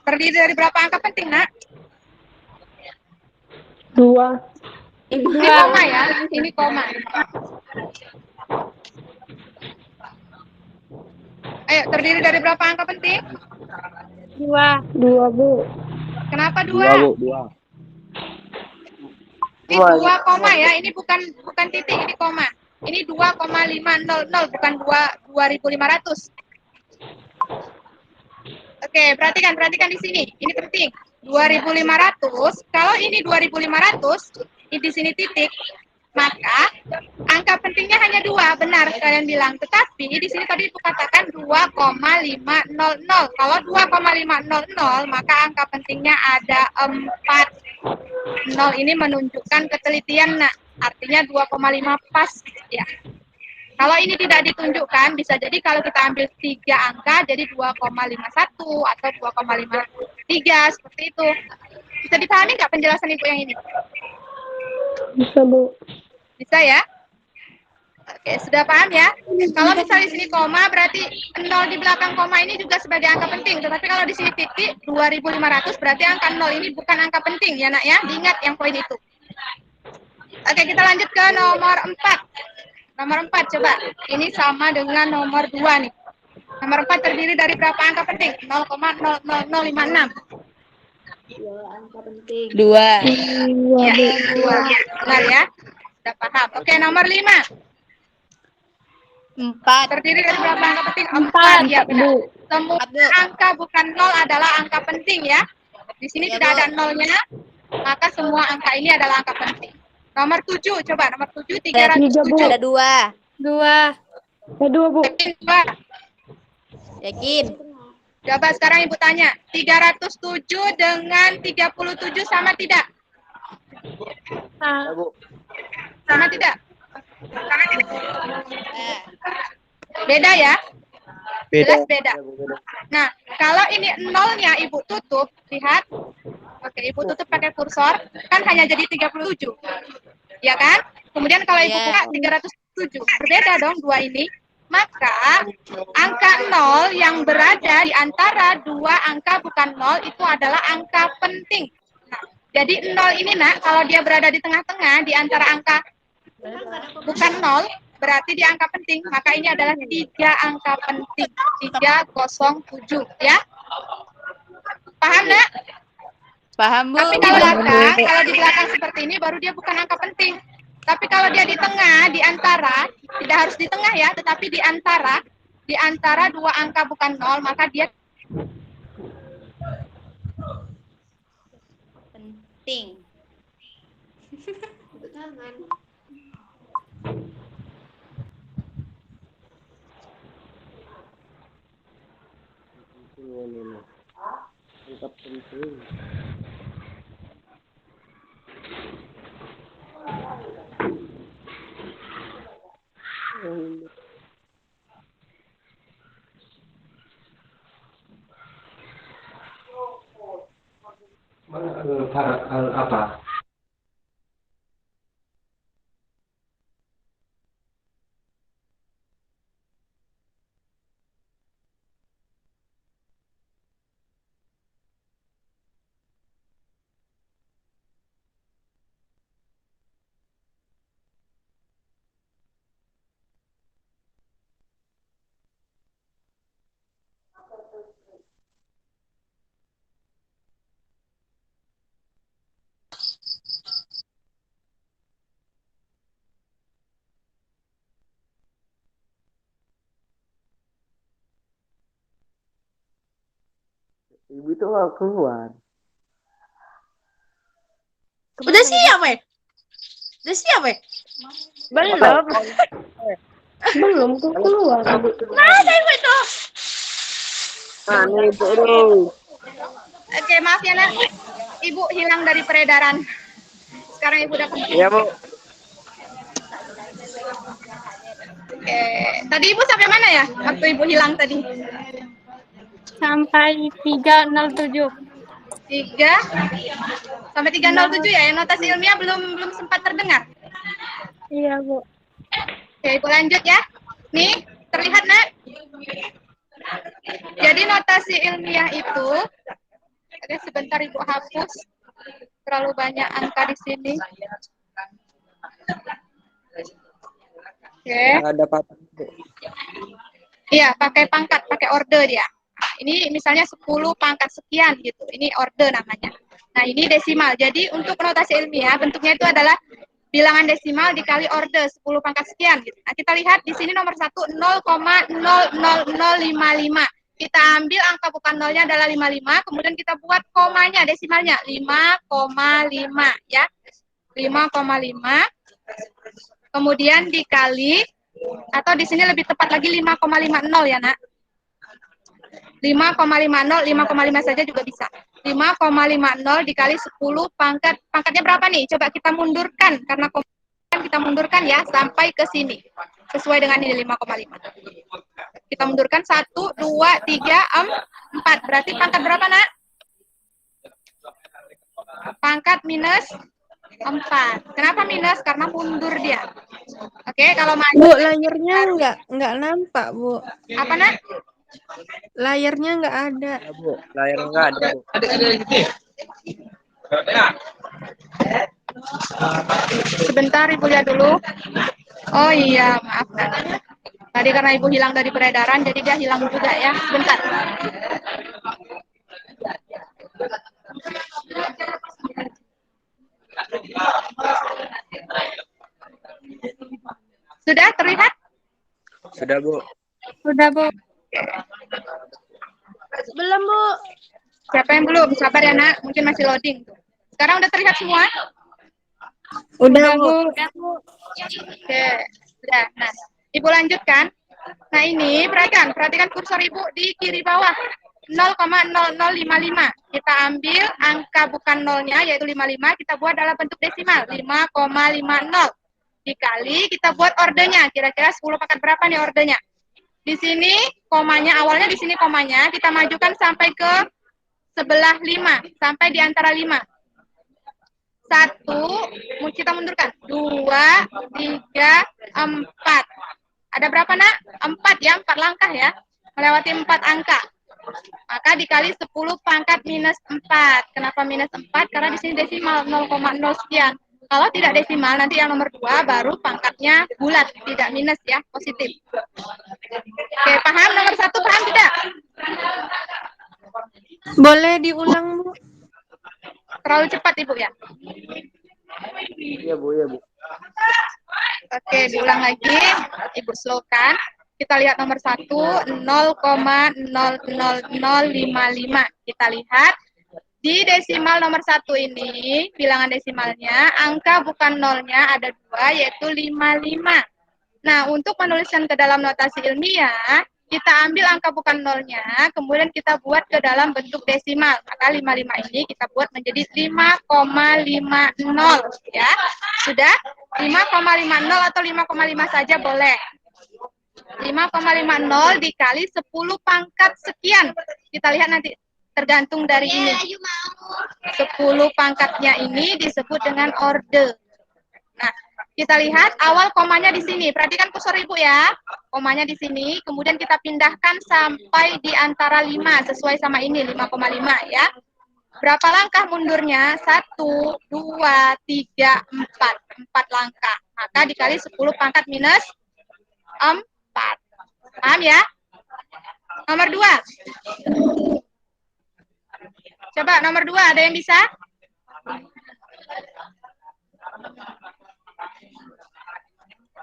terdiri dari berapa angka penting, Nak? 2. Ini koma ya, ini koma. Ayo, terdiri dari berapa angka penting? 2. 2, Bu. Kenapa 2? 2, Bu. 2. Ini 2 koma ya, ini bukan titik, ini koma. Ini 2,500, bukan 2.500. Oke, perhatikan di sini. Ini penting. 2.500, kalau ini 2.500, di sini titik, maka angka pentingnya hanya 2, benar kalian bilang. Tetapi di sini tadi Ibu katakan 2,500. Kalau 2,500, maka angka pentingnya ada 4. 0 ini menunjukkan ketelitian, Nak. Artinya 2,5 pas ya. Kalau ini tidak ditunjukkan, bisa jadi kalau kita ambil 3 angka jadi 2,51 atau 2,53 seperti itu. Bisa dipahami nggak penjelasan Ibu yang ini? Bisa, Bu. Bisa ya? Oke, sudah paham ya? Kalau misalnya di sini koma, berarti 0 di belakang koma ini juga sebagai angka penting. Tetapi kalau di sini titik 2.500, berarti angka 0 ini bukan angka penting ya, Nak ya? Diingat yang poin itu. Oke, kita lanjut ke nomor 4. Nomor 4 coba. Ini sama dengan nomor 2 nih. Nomor 4 terdiri dari berapa angka penting? 0,00056. 2. Ya, 2. Benar ya? Sudah paham. Oke, nomor 5. 4. Terdiri dari berapa angka penting? 4. Ya, benar. Semua 4, Bu. angka bukan 0 adalah angka penting ya. Di sini Ya, tidak Bu. ada 0-nya, maka semua angka ini adalah angka penting. Nomor 7, coba. Nomor 7, 307. Ada 2. 2. 2, Bu. Yakin, Pak? Yakin? Coba sekarang Ibu tanya, 307 dengan 37 sama tidak? Ya, Bu. Sama tidak? Eh, Beda ya? Jelas beda. Ya, Bu, beda. Nah, kalau ini nolnya Ibu tutup, lihat. Oke, Ibu tutup pakai kursor, kan hanya jadi 37. Ya kan? Kemudian kalau Ibu Iya. buka 307. Berbeda dong dua ini. Maka angka 0 yang berada di antara dua angka bukan 0 itu adalah angka penting. Nah, jadi 0 ini nak, kalau dia berada di tengah-tengah di antara angka bukan 0, berarti di angka penting. Maka ini adalah 3 angka penting. 307 ya. Paham nak? Paham, Bu? Tapi kalau di belakang seperti ini baru dia bukan angka penting. Tapi kalau dia di tengah, di antara, tidak harus di tengah ya, tetapi di antara dua angka bukan 0, maka dia Penting. Ini. Angka penting. Apa? Ibu itu nggak keluar. Udah siap, ya? Udah siap, ya? Belum. Belum, tuh keluar. Mana Ibu itu? Ini Ibu. Oke, maaf ya nak. Ibu hilang dari peredaran. Sekarang Ibu udah kembali. Iya, Bu. Oke, tadi Ibu sampai mana ya? Waktu Ibu hilang tadi. Sampai 307. 3 sampai 307 ya. Yang notasi ilmiah belum sempat terdengar. Iya, Bu. Oke, Ibu lanjut ya. Nih, terlihat nak. Jadi notasi ilmiah itu, oke, sebentar Ibu hapus. Terlalu banyak angka di sini. Oke. Ada papan, Bu. Iya, pakai pangkat, pakai order dia. Nah, ini misalnya 10 pangkat sekian gitu. Ini order namanya. Nah, ini desimal. Jadi untuk notasi ilmiah bentuknya itu adalah bilangan desimal dikali order 10 pangkat sekian gitu. Nah, kita lihat di sini nomor 1 0,00055. Kita ambil angka bukan nolnya adalah 55, kemudian kita buat komanya, desimalnya 5,5 ya. 5,5. Kemudian dikali, atau di sini lebih tepat lagi 5,50 ya nak. 5,50, 5,5 saja juga bisa. 5,50 dikali 10 pangkatnya berapa nih? Coba kita mundurkan, karena kita mundurkan ya sampai ke sini. Sesuai dengan ini 5,5. Kita mundurkan 1, 2, 3, 4. Berarti pangkat berapa nak? Pangkat minus 4. Kenapa minus? Karena mundur dia. Oke, kalau maju. Bu, layarnya nggak nampak, Bu. Apa nak? Layarnya nggak ada. Ya, Bu. Layar nggak ada, Bu. Sebentar Ibu lihat dulu. Oh iya, maaf nak. Tadi karena Ibu hilang dari peredaran, jadi dia hilang juga ya. Sebentar. Sudah terlihat? Sudah, Bu. Sudah, Bu. Belum, Bu. Siapa yang belum? Sabar ya nak, mungkin masih loading. Sekarang udah terlihat semua? Udah, Bu. Oke, sudah. Nah, Ibu lanjutkan. Nah ini, perhatikan kursor Ibu di kiri bawah. 0,0055. Kita ambil angka bukan nolnya, yaitu 55, kita buat dalam bentuk desimal, 5,50. Dikali, kita buat ordenya, kira-kira 10 pangkat berapa nih ordenya? Di sini komanya, awalnya di sini komanya, kita majukan sampai ke sebelah 5, sampai di antara 5. 1, kita mundurkan. 2, 3, 4. Ada berapa, Nak? 4 ya, 4 langkah ya. Melewati 4 angka. Maka dikali 10 pangkat minus 4. Kenapa minus 4? Karena di sini desimal 0,0 sekian. Kalau tidak desimal, nanti yang nomor 2 baru pangkatnya bulat, tidak minus ya, positif. Oke, paham? Nomor 1 paham tidak? Boleh diulang, Bu? Terlalu cepat, Ibu ya? Iya, Bu, iya, Bu. Oke, diulang lagi. Ibu slowkan. Kita lihat nomor 1, 0,00055. Kita lihat di desimal nomor 1 ini, bilangan desimalnya, angka bukan nolnya ada 2, yaitu 55. Nah, untuk menuliskan ke dalam notasi ilmiah, kita ambil angka bukan nolnya, kemudian kita buat ke dalam bentuk desimal. Maka 55 ini kita buat menjadi 5,50 ya. Sudah? 5,50 atau 5,5 saja boleh. 5,50 dikali 10 pangkat sekian. Kita lihat nanti tergantung dari ini. 10 pangkatnya ini disebut dengan orde. Nah, kita lihat awal komanya di sini. Perhatikan kursor Ibu ya. Komanya di sini, kemudian kita pindahkan sampai di antara 5 sesuai sama ini 5,5 ya. Berapa langkah mundurnya? 1, 2, 3, 4. 4 langkah. Maka dikali 10 pangkat minus 4. Paham ya? Nomor 2. Coba nomor 2 ada yang bisa?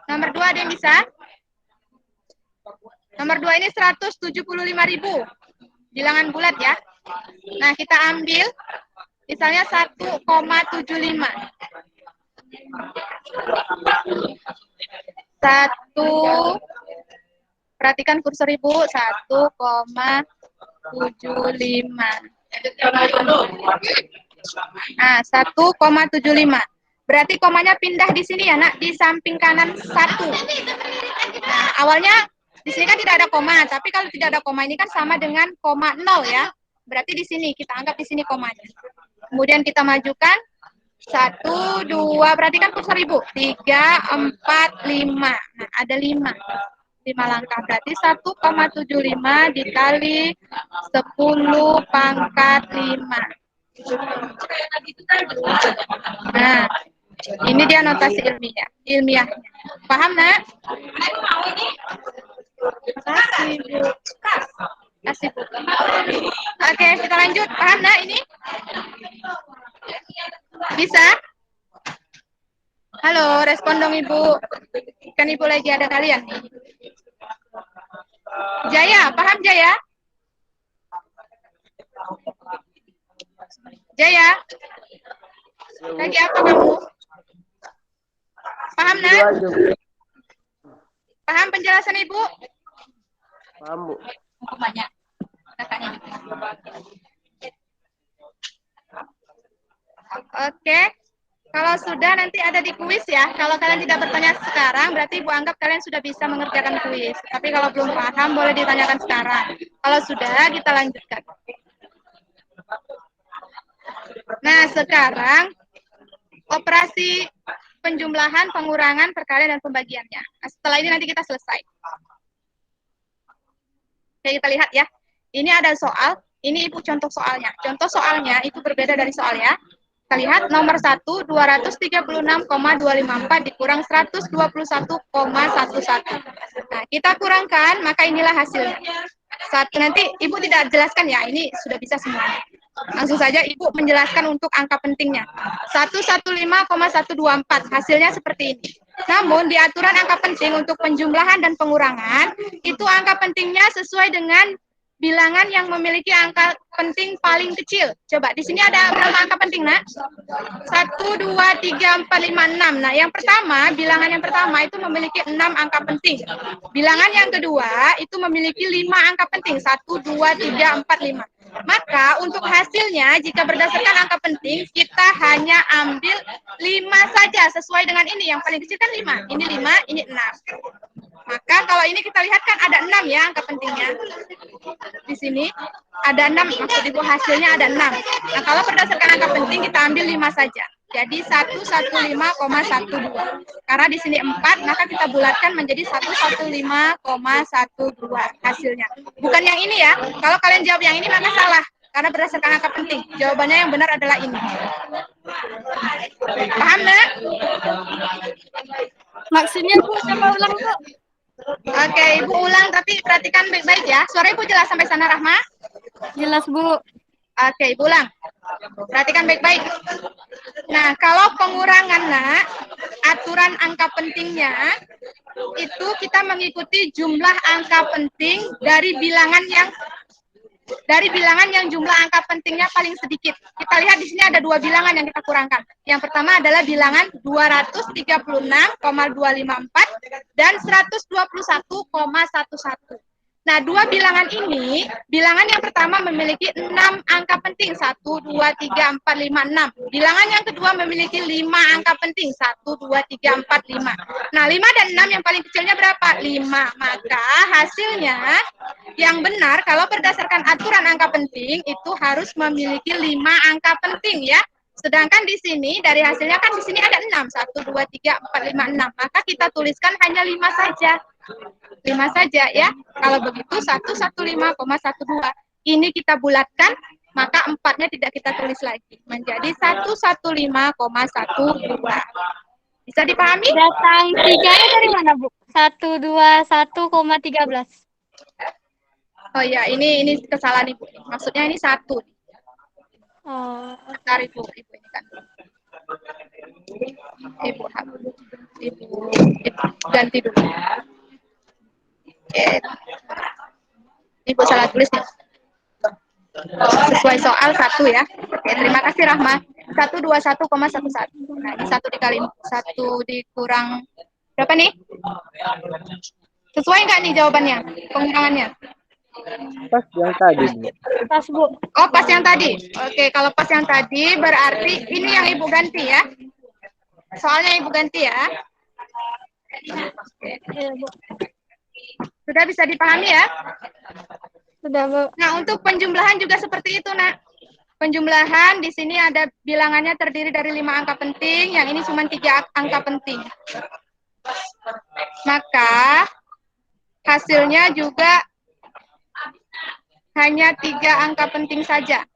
Nomor 2 ada yang bisa? Nomor 2 ini 175.000. Bilangan bulat ya. Nah, kita ambil misalnya 1,75. 1, perhatikan kursor Ibu, 1,75. Nah, 1,75. Berarti komanya pindah di sini ya, Nak, di samping kanan 1. Nah, awalnya di sini kan tidak ada koma, tapi kalau tidak ada koma ini kan sama dengan koma 0 ya. Berarti di sini, kita anggap di sini komanya. Kemudian kita majukan 1, 2, perhatikan kursor Ibu, 3, 4, 5. Nah, ada 5 langkah, berarti 1,75 dikali 10 pangkat 5. Nah, ini dia notasi ilmiahnya. Paham, Nak? Kasih, Bu. Kasih, Bu. Oke, kita lanjut. Paham, Nak, ini? Bisa? Halo, respon dong, Ibu. Kan Ibu lagi ada kalian nih. Jaya, paham Jaya? Jaya? Lagi apa kamu? Paham, Nak? Paham penjelasan Ibu? Paham, Bu. Banyak. Oke. Kalau sudah nanti ada di kuis ya. Kalau kalian tidak bertanya sekarang, berarti Ibu anggap kalian sudah bisa mengerjakan kuis. Tapi kalau belum paham, boleh ditanyakan sekarang. Kalau sudah, kita lanjutkan. Nah, sekarang operasi penjumlahan, pengurangan, perkalian, dan pembagiannya. Nah, setelah ini nanti kita selesai. Oke, kita lihat ya. Ini ada soal. Ini Ibu contoh soalnya. Contoh soalnya itu berbeda dari soal ya. Kita lihat nomor 1, 236,254 dikurang 121,11. Nah, kita kurangkan, maka inilah hasilnya. Nanti Ibu tidak jelaskan ya, ini sudah bisa semuanya. Langsung saja Ibu menjelaskan untuk angka pentingnya. 115,124, hasilnya seperti ini. Namun di aturan angka penting untuk penjumlahan dan pengurangan, itu angka pentingnya sesuai dengan bilangan yang memiliki angka penting paling kecil. Coba di sini ada berapa angka penting, Nak? 1, 2, 3, 4, 5, 6. Nah, yang pertama, bilangan yang pertama itu memiliki 6 angka penting. Bilangan yang kedua itu memiliki 5 angka penting. 1, 2, 3, 4, 5. Maka untuk hasilnya, jika berdasarkan angka penting, kita hanya ambil 5 saja sesuai dengan ini. Yang paling kecil kan 5. Ini 5, ini 6. Maka kalau ini kita lihat kan ada 6 ya angka pentingnya. Di sini ada 6, maksud Ibu hasilnya ada 6. Nah, kalau berdasarkan angka penting kita ambil 5 saja. Jadi 115,12. Karena di sini 4, maka kita bulatkan menjadi 115,12 hasilnya. Bukan yang ini ya. Kalau kalian jawab yang ini maka salah. Karena berdasarkan angka penting. Jawabannya yang benar adalah ini. Paham, Nak? Maksudnya Bu, coba ulang Bu. Oke, Ibu ulang tapi perhatikan baik-baik ya. Suara Ibu jelas sampai sana, Rahma? Jelas Bu. Oke, Ibu ulang. Perhatikan baik-baik. Nah, kalau pengurangan, Nak, aturan angka pentingnya itu kita mengikuti jumlah angka penting dari bilangan yang jumlah angka pentingnya paling sedikit. Kita lihat di sini ada 2 bilangan yang kita kurangkan. Yang pertama adalah bilangan 236,254 dan 121,11. Nah, 2 bilangan ini, bilangan yang pertama memiliki 6 angka penting, 1, 2, 3, 4, 5, 6. Bilangan yang kedua memiliki 5 angka penting, 1, 2, 3, 4, 5. Nah, 5 dan 6 yang paling kecilnya berapa? 5. Maka hasilnya yang benar kalau berdasarkan aturan angka penting itu harus memiliki 5 angka penting ya. Sedangkan di sini dari hasilnya kan di sini ada 6, 1, 2, 3, 4, 5, 6. Maka kita tuliskan hanya 5 saja. 5 saja ya. Kalau begitu 115,12. Ini kita bulatkan, maka 4-nya tidak kita tulis lagi. Menjadi 115,12. Bisa dipahami? Datang 3-nya dari mana Bu? 121,13. Oh ya, ini kesalahan Ibu. Maksudnya ini 1. Oh, Bentar Ibu ini kan. Ibu ganti dulu. Oke. Ibu salah tulis nih. Sesuai soal 1 ya. Oke, terima kasih Rahma. 121,11. Nah, ini 1 dikali 1 dikurang berapa nih? Sesuai nggak nih jawabannya? Pengurangannya? Pas yang tadi, Bu. pas Bu. Oh, pas yang tadi. Oke, kalau pas yang tadi berarti ini yang Ibu ganti ya. Soalnya Ibu ganti ya. Oke. Iya Bu. Sudah bisa dipahami ya? Sudah Bu. Nah, untuk penjumlahan juga seperti itu, Nak. Penjumlahan di sini ada bilangannya terdiri dari 5 angka penting, yang ini cuma 3 angka penting. Maka hasilnya juga hanya 3 angka penting saja.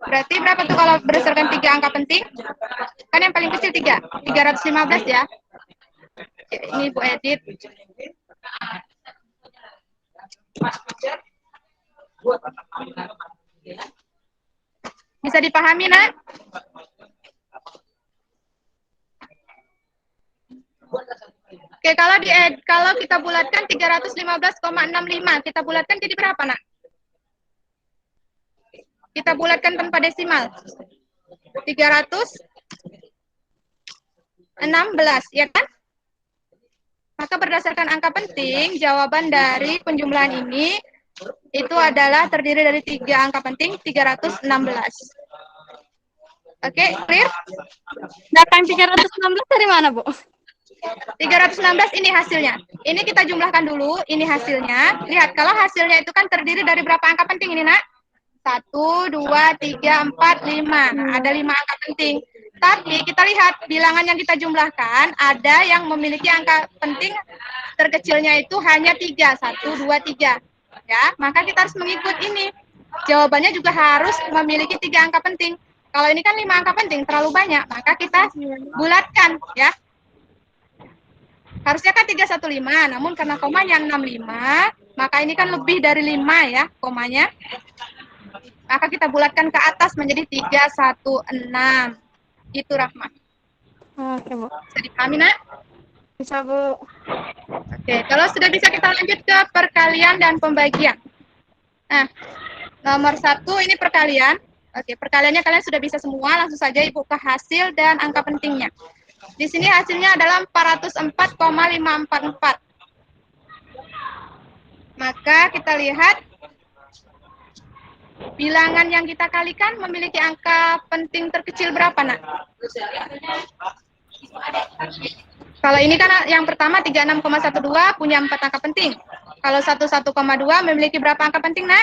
Berarti berapa tuh kalau berdasarkan 3 angka penting? Kan yang paling kecil 3, 315 ya. Ini Bu edit. Bisa dipahami, Nak? Oke, kalau kita bulatkan 315,65, kita bulatkan jadi berapa, Nak? Kita bulatkan tanpa desimal. 316, ya kan? Maka berdasarkan angka penting, jawaban dari penjumlahan ini itu adalah terdiri dari 3 angka penting, 316. Oke, clear? Datang 316 dari mana Bu? 316 ini hasilnya. Ini kita jumlahkan dulu, ini hasilnya. Lihat, kalau hasilnya itu kan terdiri dari berapa angka penting ini, Nak? 1, 2, 3, 4, 5. Nah, ada 5 angka penting. Tapi kita lihat bilangan yang kita jumlahkan, ada yang memiliki angka penting terkecilnya itu hanya 3, 1, 2, 3. Ya, maka kita harus mengikut ini. Jawabannya juga harus memiliki 3 angka penting. Kalau ini kan 5 angka penting, terlalu banyak, maka kita bulatkan ya. Harusnya kan 315, namun karena komanya 65, maka ini kan lebih dari 5 ya komanya. Maka kita bulatkan ke atas menjadi 316. Itu Rahma. Oke Bu. Bisa dipahami, Nak? Bisa, Bu. Oke, kalau sudah bisa kita lanjut ke perkalian dan pembagian. Nah, nomor 1 ini perkalian. Oke, perkaliannya kalian sudah bisa semua, langsung saja Ibu ke hasil dan angka pentingnya. Di sini hasilnya adalah 404,544. Maka kita lihat bilangan yang kita kalikan memiliki angka penting terkecil berapa, Nak? Kalau ini kan yang pertama 36,12 punya 4 angka penting. Kalau 11,2 memiliki berapa angka penting, Nak?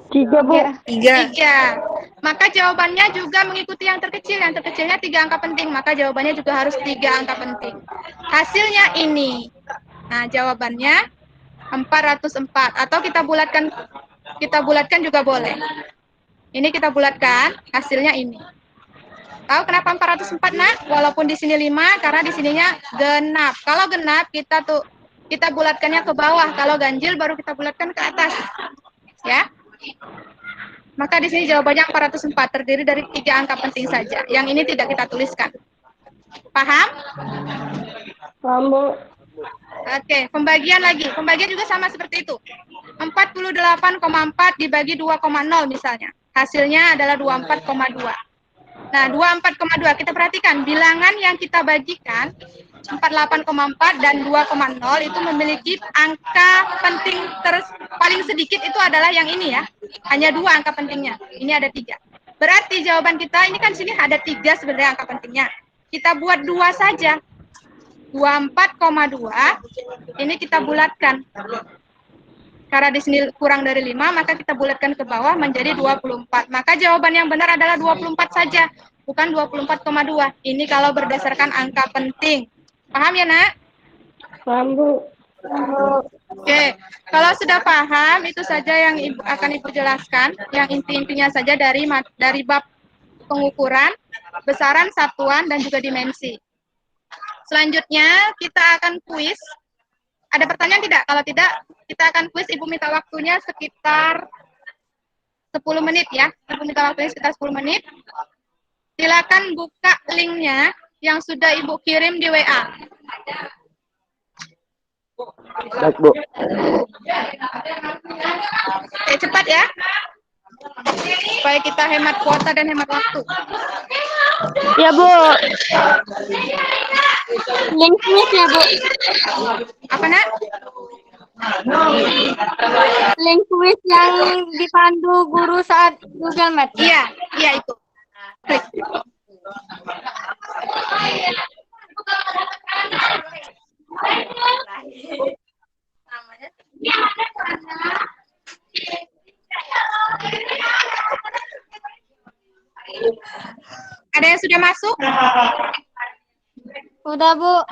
3, Bu. 3. Maka jawabannya juga mengikuti yang terkecil. Yang terkecilnya 3 angka penting. Maka jawabannya juga harus 3 angka penting. Hasilnya ini. Nah, jawabannya 404. Atau kita bulatkan juga boleh. Ini kita bulatkan, hasilnya ini. Tahu kenapa 404, Nak? Walaupun di sini 5, karena di sininya genap. Kalau genap, kita bulatkannya ke bawah. Kalau ganjil, baru kita bulatkan ke atas. Ya. Maka di sini jawabannya 404, terdiri dari 3 angka penting saja. Yang ini tidak kita tuliskan. Paham? Paham, Bu. Oke, pembagian lagi. Pembagian juga sama seperti itu. 48,4 dibagi 2,0 misalnya. Hasilnya adalah 24,2. Nah, 24,2 kita perhatikan bilangan yang kita bagikan 48,4 dan 2,0 itu memiliki angka penting paling sedikit itu adalah yang ini ya. Hanya 2 angka pentingnya. Ini ada 3. Berarti jawaban kita ini kan sini ada 3 sebenarnya angka pentingnya. Kita buat 2 saja. 24,2 ini kita bulatkan. Karena di sini kurang dari 5, maka kita bulatkan ke bawah menjadi 24. Maka jawaban yang benar adalah 24 saja, bukan 24,2. Ini kalau berdasarkan angka penting. Paham ya, Nak? Paham, Bu. Oke, kalau sudah paham, itu saja yang akan Ibu jelaskan. Yang inti-intinya saja dari bab pengukuran, besaran, satuan, dan juga dimensi. Selanjutnya, kita akan kuis. Ada pertanyaan tidak? Kalau tidak, kita akan kuis. Ibu minta waktunya sekitar 10 menit ya. Ibu minta waktunya sekitar 10 menit. Silakan buka linknya yang sudah Ibu kirim di WA. Baik, Bu. Oke, cepat ya. Supaya kita hemat kuota dan hemat waktu. Ya, Bu. Link quiz ya, Bu. Apa, Nak? Link quiz yang dipandu guru saat Google Maps. Iya, iya itu. Klik. Ada yang sudah masuk? Udah, Bu.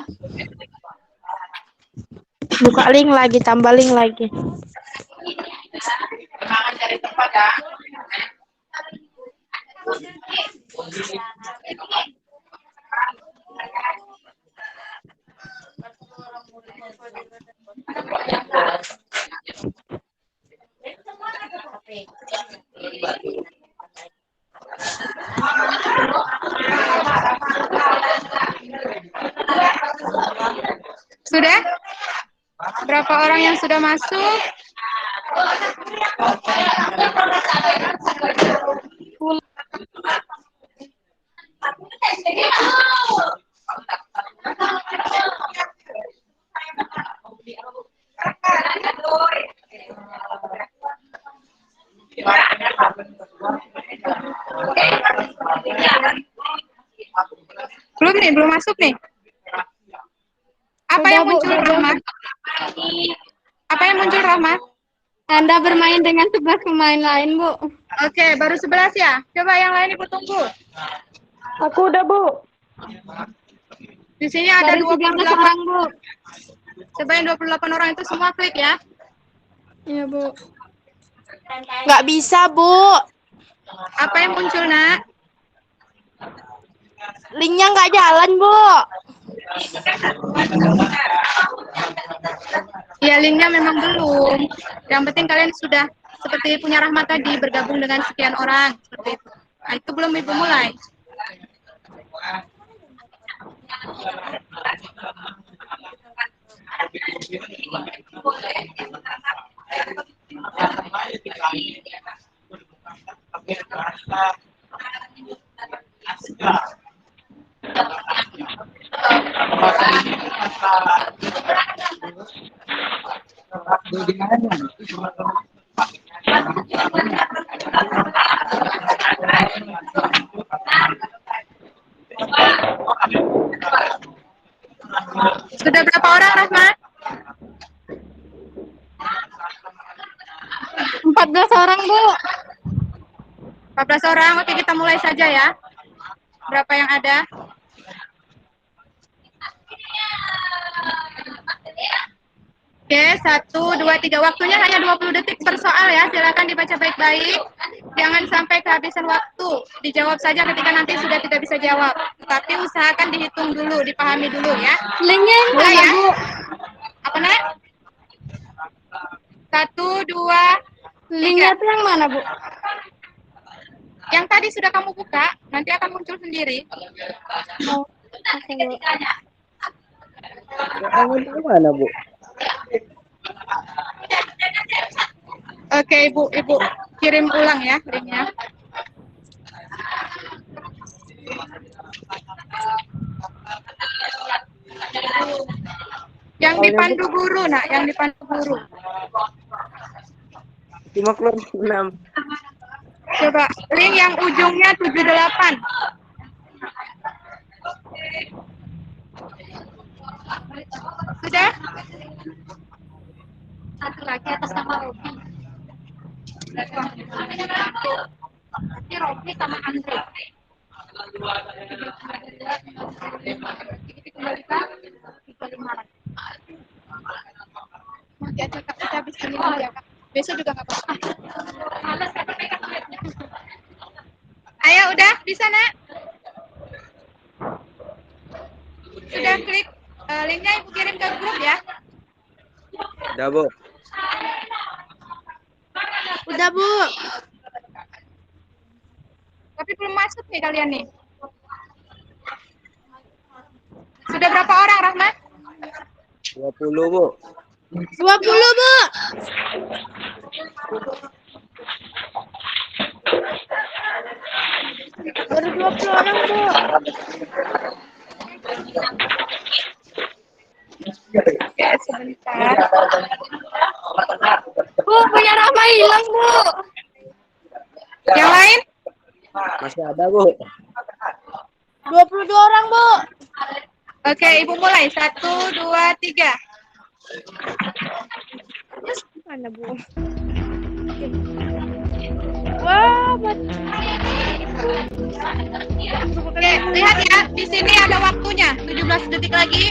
Buka link lagi, tambah link lagi. Sudah? Berapa orang yang sudah masuk? Belum nih, belum masuk nih. Apa Udah, yang Bu, muncul, udah. Rahma? Apa yang muncul, Rahma? Anda bermain dengan 11 pemain lain, Bu. Oke, baru 11 ya. Coba yang lain Ibu tunggu. Aku udah, Bu. Di sini ada Baru 13 orang, 28. Bu. Coba yang 28 orang itu semua klik ya. Iya, Bu. Nggak bisa, Bu. Apa yang muncul, Nak? Linknya nggak jalan, Bu. Ya, linknya memang belum. Yang penting kalian sudah seperti punya Rahmat tadi, bergabung dengan sekian orang. Seperti itu. Nah, itu belum Ibu mulai. Sudah berapa orang, Rahma? 14 orang, Bu. 14 orang. Oke, kita mulai saja ya. Berapa yang ada? Oke, 1, 2, 3. Waktunya hanya 20 detik per soal ya. Silakan dibaca baik-baik. Jangan sampai kehabisan waktu. Dijawab saja ketika nanti sudah tidak bisa jawab. Tapi usahakan dihitung dulu, dipahami dulu ya. Linknya yang Mulai mana, ya. Bu? Apa, Nak? 1, 2, Linknya itu yang mana, Bu? yang tadi sudah kamu buka, nanti akan muncul sendiri. Oh, oke, Bu. Kamu di mana, Bu? Oke, Ibu kirim ulang ya linknya. Yang dipandu guru, Nak, yang dipandu guru. Cuma keluar 6. Coba link yang ujungnya 78. Sudah? Satu lagi atas nama Robi. Ini Robi sama Andre. Dikembalikan 35. Nanti aja Kak, kita habis ini ya Kak. Besok juga nggak apa-apa. Males Kak, pegang duitnya. Ayo udah bisa Nak? Sudah klik linknya Ibu kirim ke grup ya. Udah, Bu. Udah, Bu. Tapi belum masuk nih kalian nih. Sudah berapa orang, Rahmat? 20, Bu. 20, Bu. Baru 20 orang, Bu. Oke, sebentar. Bu, punya Rahma hilang, Bu. Yang lain? Masih ada, Bu. 22 orang, Bu. Oke, Ibu mulai. 1, 2, 3. Mana, Bu? Wah, Oke, lihat ya. Di sini ada waktunya. 17 detik lagi.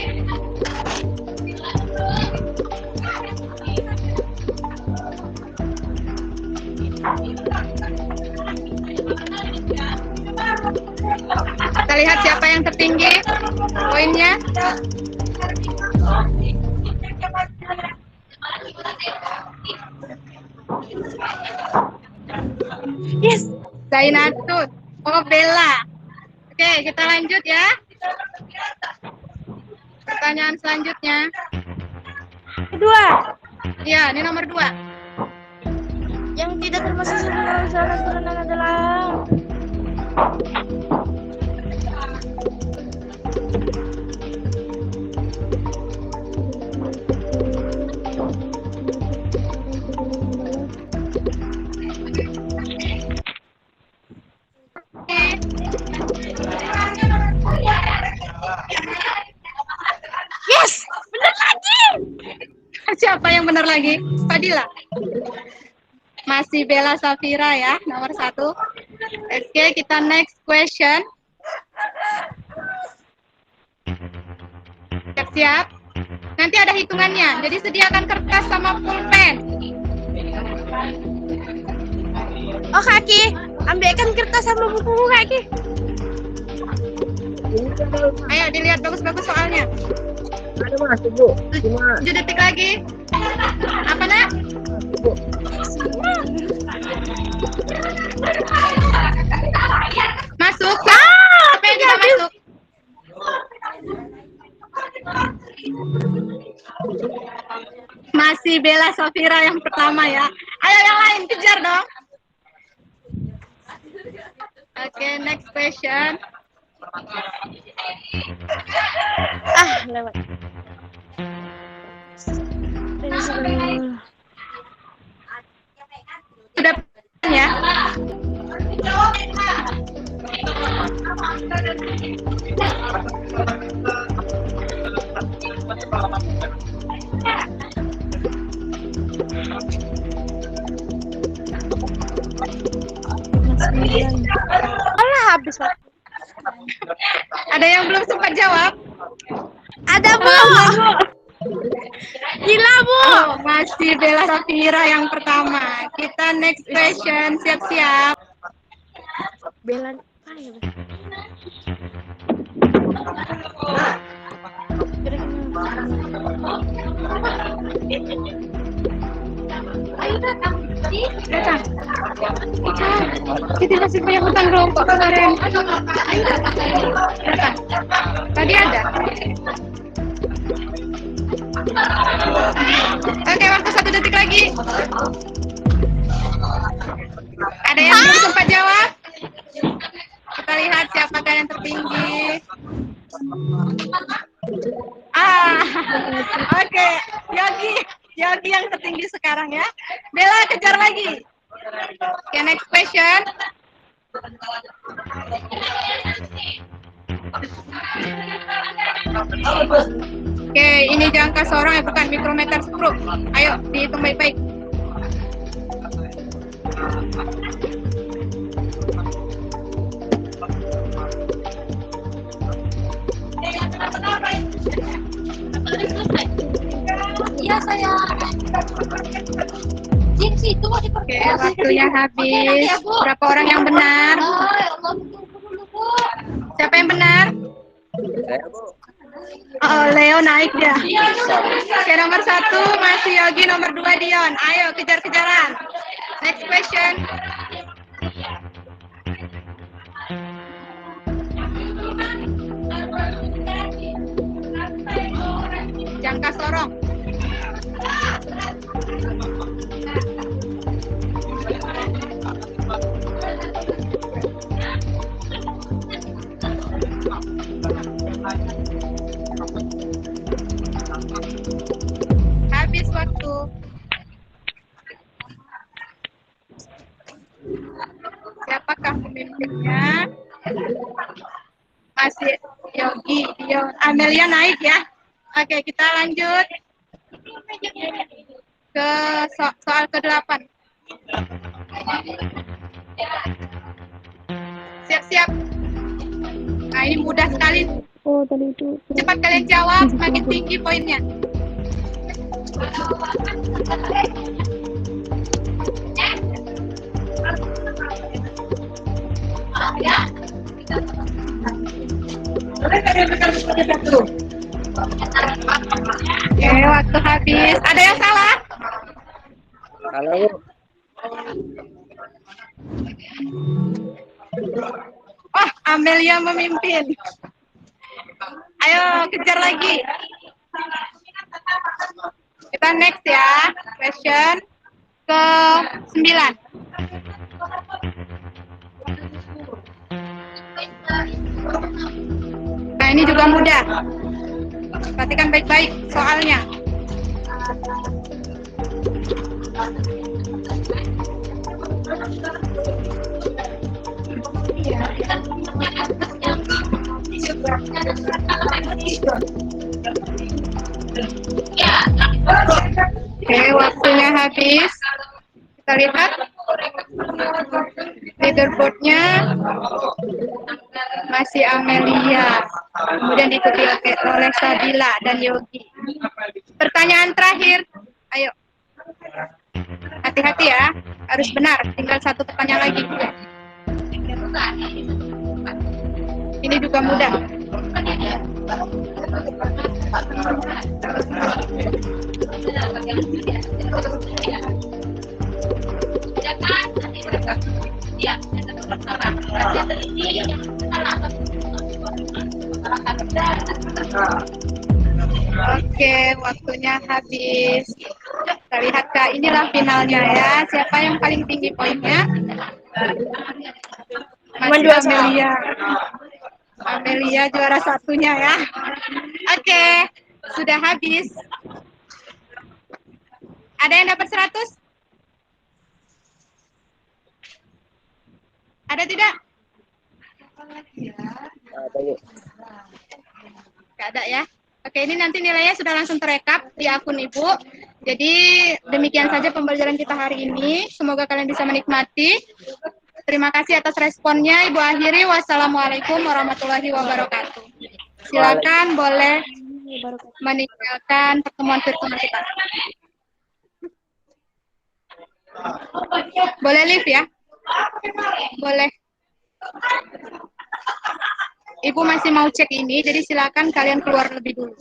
Kita lihat siapa yang tertinggi poinnya. yes. Zainatun. Oh, Bella. Oke, kita lanjut ya. Pertanyaan selanjutnya. Kedua, Ya, ini nomor 2. yang tidak termasuk salah turunan adalah yes, benar lagi. Siapa yang benar lagi? Fadila. Masih Bella Safira ya, nomor 1. Oke, kita next question. Siap-siap. Nanti ada hitungannya, jadi sediakan kertas sama pulpen. Oh, Kaki, ambilkan kertas sama buku, Kaki. Ayo dilihat bagus-bagus soalnya. Ada masuk, Bu. Cuma 7 detik lagi. Apa, Nak? Masuk. Apa yang tidak masuk? masih Bella Safira yang pertama ya. Ayo yang lain kejar dong. Oke, next question. Lewat. Sudah ya. Alah, habis waktu. Ada yang belum sempat jawab? Ada, Bu. Gila, Bu. Oh, masih Bella Safira yang pertama. Kita next question, siap-siap. Belan. Datang. Kita masih punya hutang rokok kemarin. Datang. Tadi ada. Oke, waktu 1 detik lagi. Ada yang belum sempat jawab? Kita lihat siapakah yang tertinggi. Oke, Yogi yang tertinggi sekarang ya. Bella kejar lagi. Oke, next question. Oke, ini jangka seorang ya, bukan mikrometer stroke. Ayo, dihitung baik-baik. Iya saya. Jinsi itu mau Oke, waktunya habis. Berapa orang yang benar? Siapa yang benar? Saya, Bu. Oh, Leo naik ya. Oke, nomor 1 masih Yogi, nomor 2 Dion. Ayo kejar-kejaran. Next question. Jangka sorong. Habis waktu. Siapakah pemimpinnya? Masih Yogi, Dion. Amelia naik ya. Oke, kita lanjut ke soal ke-8. Siap-siap. Nah, ini mudah sekali. Oh, tadi itu. Cepat kalian jawab, semakin tinggi poinnya. Oke, waktu habis. Ada yang salah? Halo, Bu. Oh, Amelia memimpin. Ayo, kejar lagi. Kita next ya. Question ke-9. Nah, ini juga mudah. Perhatikan baik-baik soalnya. Oke, waktunya habis. Kita lihat leaderboardnya masih Amelia, kemudian diikuti oleh Sabila dan Yogi. Pertanyaan terakhir, ayo. Hati-hati ya, harus benar. Tinggal 1 pertanyaan lagi. Ini juga mudah. Oke, waktunya habis. Kita lihat Kak, inilah finalnya ya. Siapa yang paling tinggi poinnya? Masih Amelia. Amelia juara satunya ya. Oke, sudah habis. Ada yang dapat 100? Ada tidak? Ada yuk. Nggak ada ya. Oke, ini nanti nilainya sudah langsung terekap di akun Ibu. Jadi demikian saja pembelajaran kita hari ini. Semoga kalian bisa menikmati. Terima kasih atas responnya. Ibu akhiri. Wassalamualaikum warahmatullahi wabarakatuh. Silakan boleh meninggalkan pertemuan virtual kita. Boleh live ya? Boleh. Ibu masih mau cek ini, jadi silakan kalian keluar lebih dulu.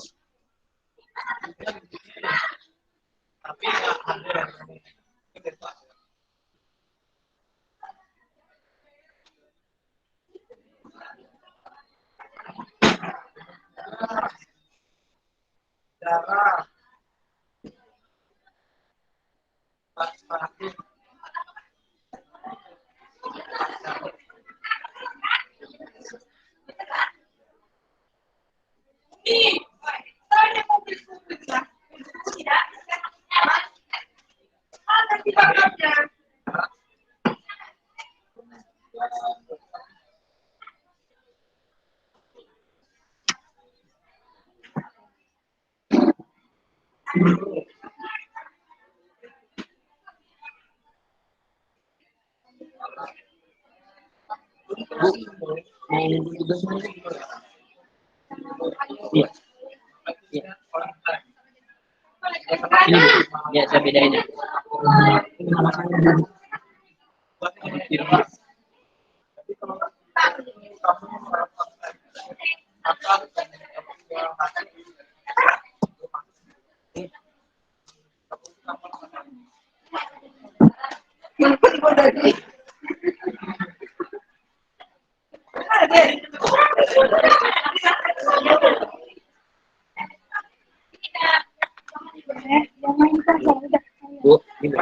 Iya. Iya. Ini, ya saya bedain ya. Bu, ini.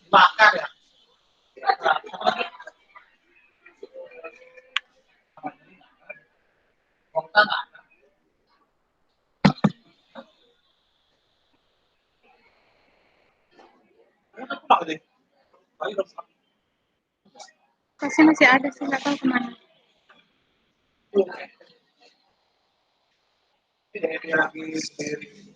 Bakar ya. Pasti masih ada sih, nggak tahu kemana. Ini dari